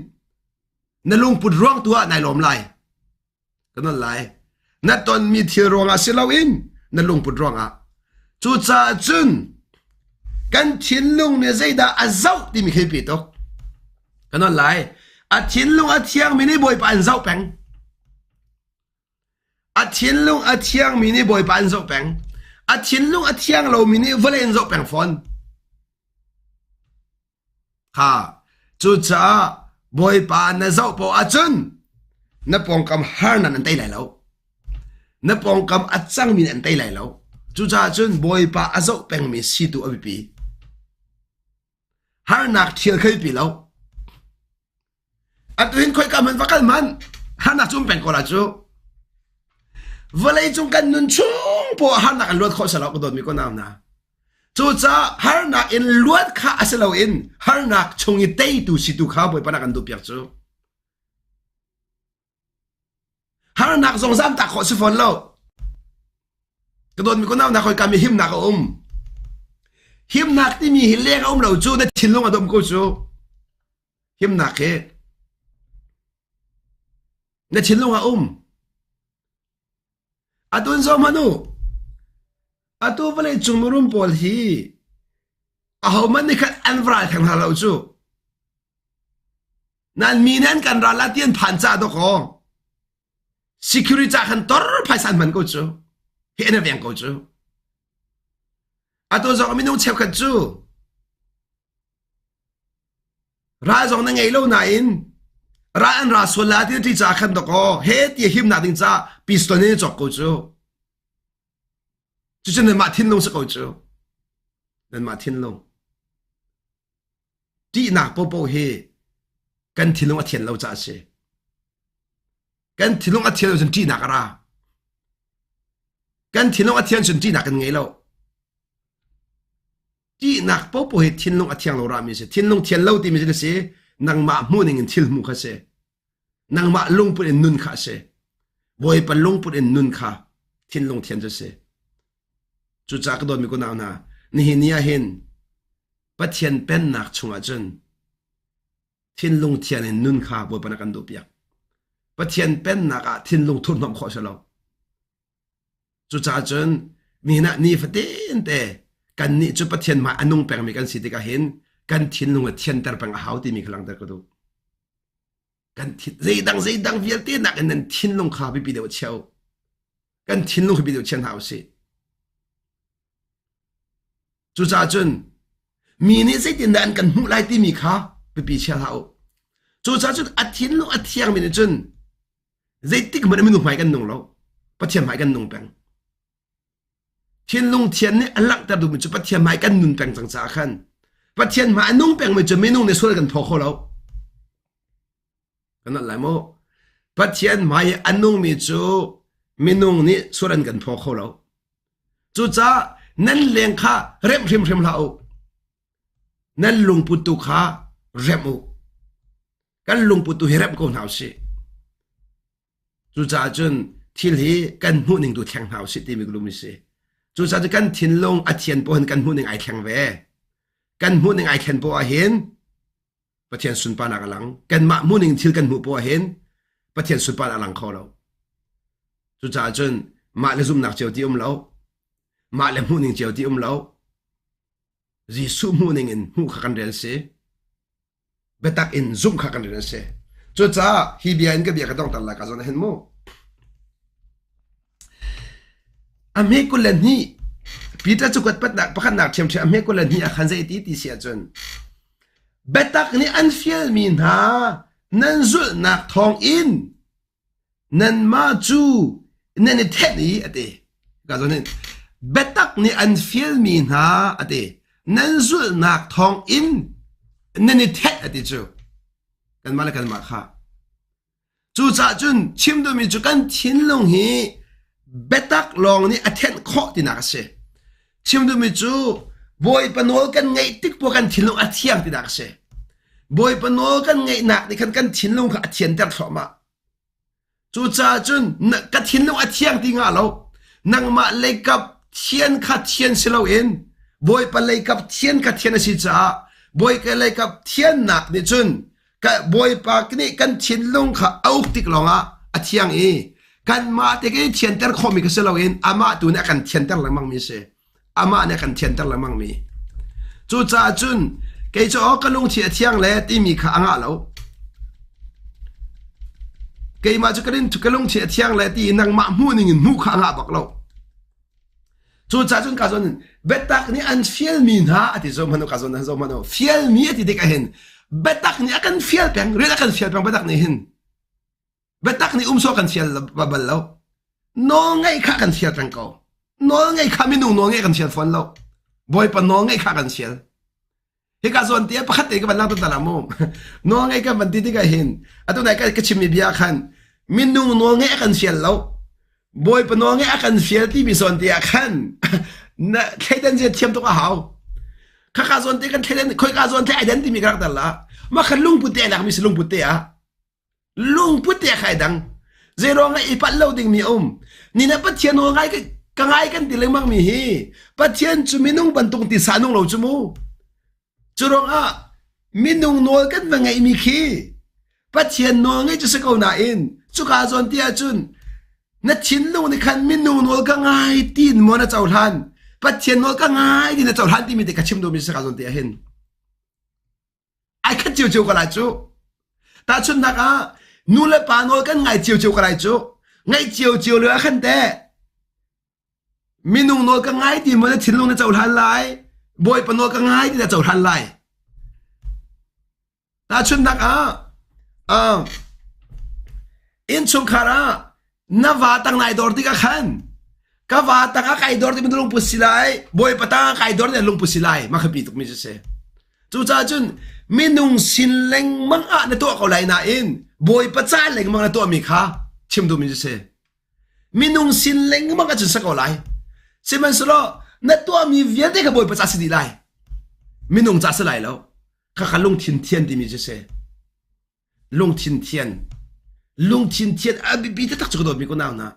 na lung put rong tua nai lom lai kana lai na ton mi thi rong a se lawin na lung put rong a chu cha chun kan thin lung ne zaida a zau ti mi khei pi to kana lai a thin lung a thiang mi ni boy pa an zau peng a thin lung a thiang mi ni boy pa an zau peng a thin lung a thiang lo mi ni vale an zau peng phone ha chu cha boy pa na zau po a chun na pong kam har nan tai lai lo na pong kam achang min an tai lai lo chu cha chun boy pa a zau peng mi si tu abi pi har nak thial khai pi lo atuin khoi kam man vakal man har nak chum peng ko la chu valai chung kan nun chung po har nak an lot kho sa lo ko don mi ko nam na chu cha har nak in luat kha asalo in har nak chung i tei tu si tu kha boy pa nak an du piak chu har nak zong zam ta kho si fon lo ko don mi ko nam na khoi kam mi him nak him nak ti mi hi lek lo chu na thin long adom ko chu him nak he na thin long a atun zo manu atu vale chumurum pol hi aho man ni khat anvral thang halo chu nan minan kan ra latien phan cha do ko security khan tor phaisan man ko chu he na veng ko chu atu zo minu chep khat chu ra zo na ngei lo na in ra an ra sola ti cha khan do ko he ti him na ding cha pistol ni chok ko chu chu chen ma thin long sa ko chu nan ma thin long ti na po po he kan thin long a thian lo cha se kan thin long a thian lo chen ti na ka ra kan thin long a thian chen ti na kan ngei lo ti na po po he thin long a thiang lo ra mi se thin long thian lo ti mi se nang ma mu ning in thil mu kha se nang ma lung pu in nun kha se boy pa lung pu in nun kha thin long thian se chu cha ka don mi ko na na ni hi nia hin pathian pen nak chunga chen thin lung thian in nun kha boy pa na kan do piak pathian pen nak a thin lung thun nom kho se lo chu cha chen mi na ni fatin te kan ni chu pathian ma anung peng mi kan si ti ka hin kan thin lung a thian tar pang a hau ti mi khlang tar ko do kan zai dang vial te nak en thin lung kha bi de cheu kan thin lung bi de chen hau si chu cha chun mi ni zai tin dan kan mu lai ti mi kha bi chel hau chu cha chun a thin lung a thiang mi ni chun zai tik ma mi nu mai kan nung lo pathian mai kan nung peng thin lung thian ni alak ta du mi chu pathian mai kan nun peng chang cha khan pathian ma nung peng mi chu mi nung ne sol kan tho kho lo kana lai mo pathian mai anung mi chu minung ni suran kan tho kho lo chu cha nan leng kha rem la o nan lung putu kha rem o kan lung putu herem ko nau si chu cha chun thil hi kan hu ning du thang nau si ti mi glumi si chu cha kan thin long a thian po han kan hu ning ai thang ve kan hu ning ai khen po a hen pathian sun pa na kalang kan ma mu ning thil kan mu po a hen pathian sun pa na lang kho lo chu cha chun ma le zum nak cheu ti lo ma le mu ning cheu ti lo ji su mu ning in hu kha kan rel se betak in zum kha kan rel se chu cha hi bian ka bia ka dong tal la ka zon hen mo ame kulan hi Peter chukot pat nak pakhan nak chem che ame kulan hi akhan zai ti sia chun betak ni an fiel min ha nan zul nak thong in nan ma chu nan the ni ate ga zonin betak ni an fiel min ha ate nan zul nak thong in nan the ate chu kan mala kan ma kha chu cha chun chim do mi chu kan thin long hi betak long ni athen kho ti nak se chim do mi chu boy panol kan ngai tik po kan thin long athiang ti nak se boy panol kan ngai nak ni kan thin long kha athian ter thoma chu cha chun ka thin long athiang ti nga lo nang ma le kap thian kha thian silo in boy pa le kap thian kha thian si cha boy ka le kap thian nak ni chun ka boy pa kni kan thin long kha au tik longa athiang e kan ma te ke thian ter khomi ka silo in ama tu na kan thian ter lamang mi se ama ne kan thian ter lamang mi chu cha chun ke cho ka lung thi athiang le ti mi kha anga lo ke ma chu karin tu ka lung thi athiang le ti nang ma mu ning mu kha anga bak lo chu cha chun ka zon betak ni an fiel min ha ati zo mano ka zon zo mano fiel mi ati de ka hen betak ni akan fiel peng re akan fiel peng betak ni hin betak ni so kan fiel babal lo no ngai kha kan fiel peng ko no ngai kha minu no ngai kan fiel fon lo boy pa no ngai kha kan fiel he ka zon tia pakhat te ka ban lang ta la mo no ngai ka ban ti ti ka hin atu nai ka chimi bia khan minu no ngai kan fiel lo boy pa no ngai akan fiel ti bi zon tia khan na thaidan je thiam to ka hau kha zon te kan thaidan khoi ka zon te aidan ti mi ka ta la ma khan lung pu te la mi lung pu te a lung pu te khai dang zero ngai ipat lo ding mi ni na pa thian no ngai ka ngai kan ti leng mang mi hi pa thian chu minung ban tung ti sa nung lo chu mu churong a minung nol kan wa ngai mi khi pa thian no ngai chu se ko na in chu ka zon tia chun na chin lung ni khan minung nol ka ngai tin mo na chau han pa thian nol ka ngai ni na chau han ti mi te ka chim do mi se ka zon tia hin ai kha chiu chiu ka la chu ta chun na ka nu le pa nol kan ngai chiu chiu ka lai chu ngai chiu chiu le khan te minung nol ka ngai ti mo na chin lung na chau han lai boy pa nol ka ngai ti na chau han lai ta chun na ka in chung khara na va tang nai dor ti ka khan ka va ta ka kai dor ti min lung pusilai boy pa ta kai dor ne lung pusilai ma khapi tuk mi se chu cha chun minung sin leng mang a na to ko lai na in boy pa cha leng mang na to mi kha chim du mi se minung sin leng mang a chun sa ko lai se man solo na to mi vian de ka boy pa cha si di lai minung cha sa lai lo kha lung thin thian ti mi se lung thin thian abi bi ta tak chu do mi ko naw na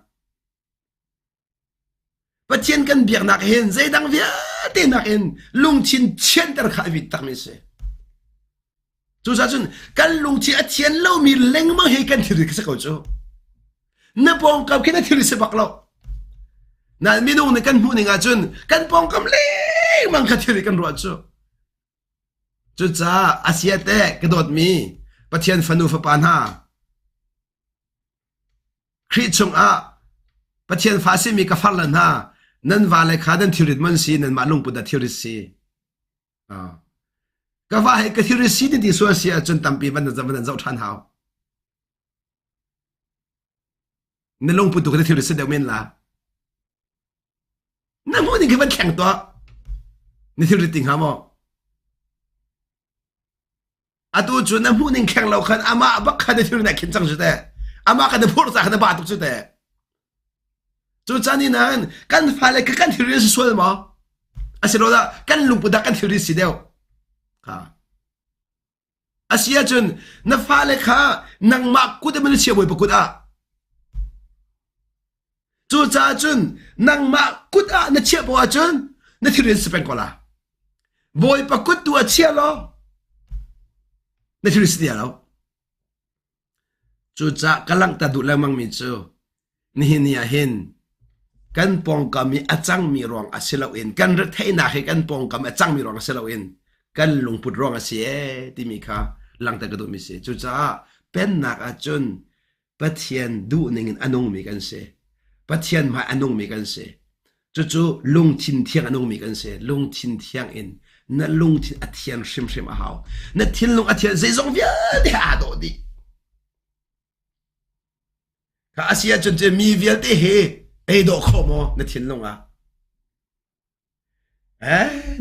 pa thian kan biak nak hen zai dang via te nak en lung thin thian tar kha vi tak mi se chu sa chun kan lung chi a thian lo mi leng ma he kan thiri ka sa ko chu na pong kap kina thiri se bak lo na minung ne kan mu ni nga chun kan pong kam le mang ka thiri kan ro chu chu cha asia te ka dot mi pa thian fanu fa pan ha khri chung a pathian fa si mi ka farlan ha nan wa le khadan thirit man si nan malung pu da thirit si ka wa he ka thirit si di so sia chun tampi ban da zaman zau than hao na long pu tu ka thirit si da men la na mo ni ka ban khang to ni thirit ting ha mo atu chu na mu ning khang lo khan ama ba kha da thirit na khin chang jute ama ka da phur sa ka da ba tu chu te chu chani nan kan phale ka kan thiri si sol ma asiro da kan lung pu da kan thiri si deu ha asia chun na phale kha nang ma ku de men che boi pa ku da chu cha chun nang ma ku da na che bo chun na thiri si pen ko la boi pa ku tu a che lo na thiri si dia lo chu cha kalang ta du lamang mi chu ni hin ya hin kan pong kami achang mi rong asilo in kan re thai na he kan pong kam achang mi rong asilo in kan lung put rong asie ti mi kha lang ta ka do mi se chu cha pen nak a chun pathian du ning anong mi kan se pathian ma anong mi kan se chu lung thin thiang anong mi kan se lung thin thiang in na lung thin athian shim a hau na thin lung athian zai zong via de a do di ka asia chun che mi via te he e do khomo na thin lung a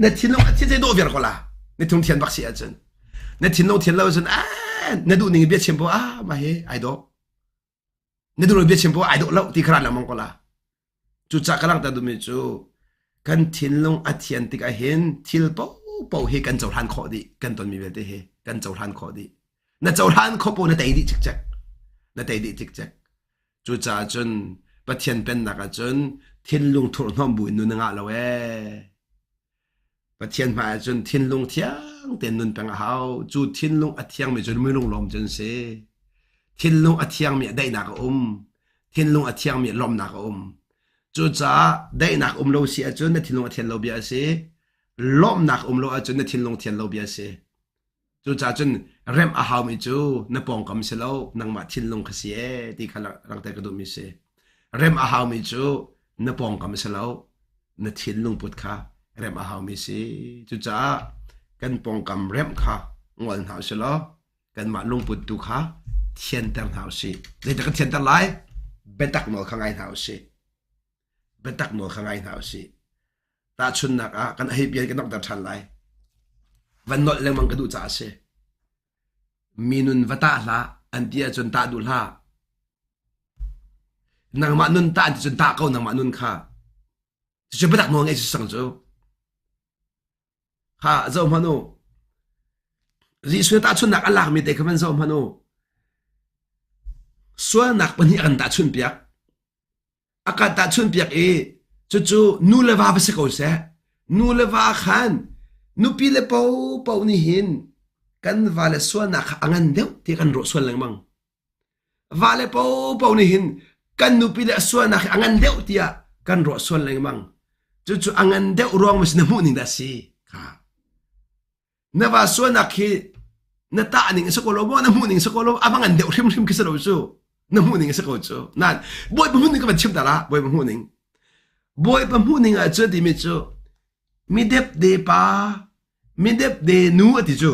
na thin lung athian zai do via ko la na thung thian bak si a chun na thin lung thian lo chun na du ning bia chimpo ma he ai do na du bia chimpo ai do lo ti khran la mong ko la chu cha kalang ta du mi chu kan thin lung athian tik a hen thil po he kan chau han kho di kan ton mi ve te he kan chau han kho di na chau han kho po na tai di chik chak na tai di chik chak chu cha chun pathian pen na ka chun thin lung thur nom bu nu nga lo e pathian ma chun thin lung thiang ten nun pang hau chu thin lung athiang mi chun mi lung lom chun se thin lung athiang mi dai na ka thin lung athiang mi lom na ka chu cha dai nak lo si a chun na thin lung athian lo bia se lom nak lo a chun na thin lung thian lo bia se chu cha chun rem a hau mi chu na pong kam se lo nang ma thin lung khasi e ti khala rang ta ka du mi se rem a hau mi chu na pong kam se lo na thin lung put kha rem a hau mi se chu cha kan pong kam rem kha ngol hau se lo kan ma lung put tu kha thian tar hau si le ta ka thian tar lai betak mo khangai hau si betak mo khangai hau si ta chun nak a kan hi pian kan nok dar than lai van not leng mang ka du cha se minun vata la an tia chun ta du la nang ma nun ta chun ta ko nang ma nun kha chu betak mo ngai sang chu ha zo manu ri su ta chun nak alak mi te khaman zo manu swa nak pani an ta chun piak aka ta chun piak e chu nu le va se ko se nu le va khan nu pi le po ni hin kan vale swa nak angan deu ti kan ro swa lang mang vale po ni hin kan nu pi le swa nak angan deu tia kan ro swa lang mang chu angan deu rong mas na mu ning da si kha na va swa nak hi na ta ning sa ko lo mo na mu ning sa ko lo amangan deu rim ki sa lo chu na mu ning sa ko chu nan boy pa mu ning ka ba chim ta la boy pa mu ning boy pa mu ning a chu di mi chu mi dep de pa mi dep de nu ati chu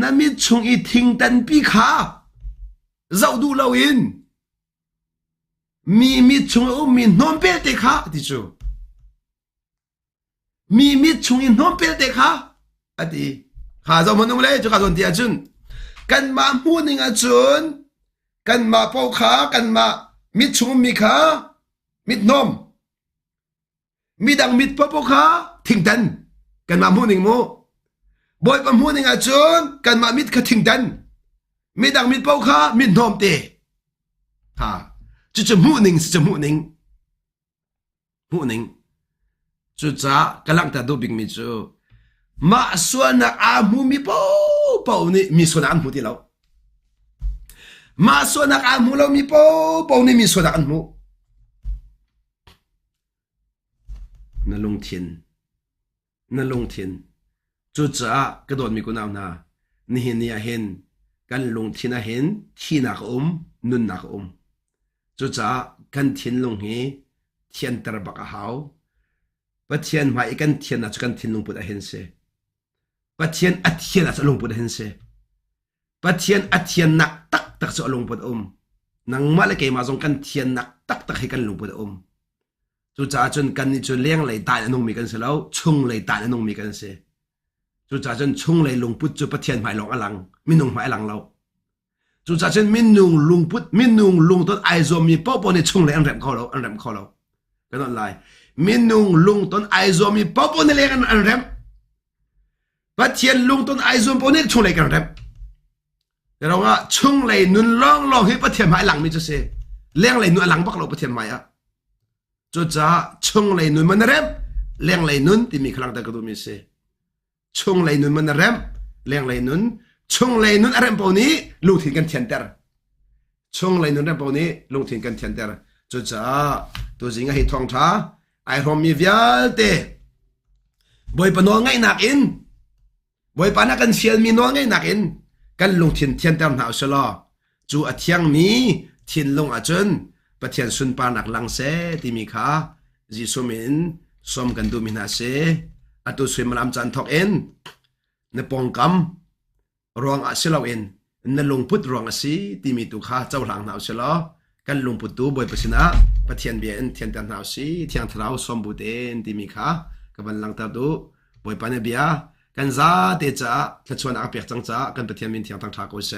na mi chung i thing tan pi kha zau du lo in mi chung o mi nom pe te kha ati chu mi chung i nom pe te kha ati kha zo mo nung le chu kha zon ti a chun kan ma mu ning a chun kan ma po kha kan ma mi chung mi kha mit nom mi dang mit po kha thing tan kan ma mu ning mo boy pa mu ning a chun kan ma mit kha thing tan mi dang mit po kha mit nom te ha chu mu ning chu cha kalang ta do big mi chu ma suana a mu mi po ni mi suana an mu ti lo ma suana a mu lo mi po ni mi suana an mu na lung thiên chu cha ka don mi ko naw na ni hin ni a hen kan lung thiên a hen thi na ka nun na ka chu cha kan thiên lung hi thian tar ba ka hau pathian mai kan thian na chu kan thin lung put a hen se pathian a thian a lung put a hen se pathian a thian nak tak so lung put nang ma le ke ma jong kan thian nak tak hi kan lung put chu cha chun kan ni chu leng lei ta nong mi kan se lo chung lei ta nong mi kan se chu cha chun chung lei lung put chu pathian mai long alang min nong mai alang lo chu cha chun min nung lung ton ai zo mi po ni chung lei an rem kho lo kan non lai min nung lung ton ai zo mi po ni le an rem pathian lung ton ai zo po ni chung lei kan rem rồi nga chung lei nun long hi pathian mai lang mi chu se leng lei nu alang bak lo pathian mai a chu cha chung lei nun man rem leng lei nun ti mi khlang ta ka du mi se chung lei nun man rem leng lei nun chung lei nun rem po ni lu thin kan thian ter chung lei nun rem po ni lu thin kan thian ter chu cha tu jinga hi thong tha ai rom mi vial te boy pa no ngai nak in boy pa na kan sial mi no ngai nak in kan lu thin thian ter na so lo chu a thiang mi thin lung a chun pathian sun pa nak lang se ti mi kha จีสุมินสมกันดูมินาเซอตุสวยมลำจันทอกเอ็นนปองกำรองอาเซลาเอ็นนลงพุทรองอาศีที่มีตุขาเจ้าหลังหนาวเสลอกันลงพุทตูบอยปสินะปะเทียนเบียนเทียนตันหนาวสีเทียนทราวสมบูเดนที่มีขากับบันลังตาดูบอยปานเบียกันซาเตจ้าขชวนอาเปียกจังจ้ากันปะเทียนมินเทียนตังทาโกเซ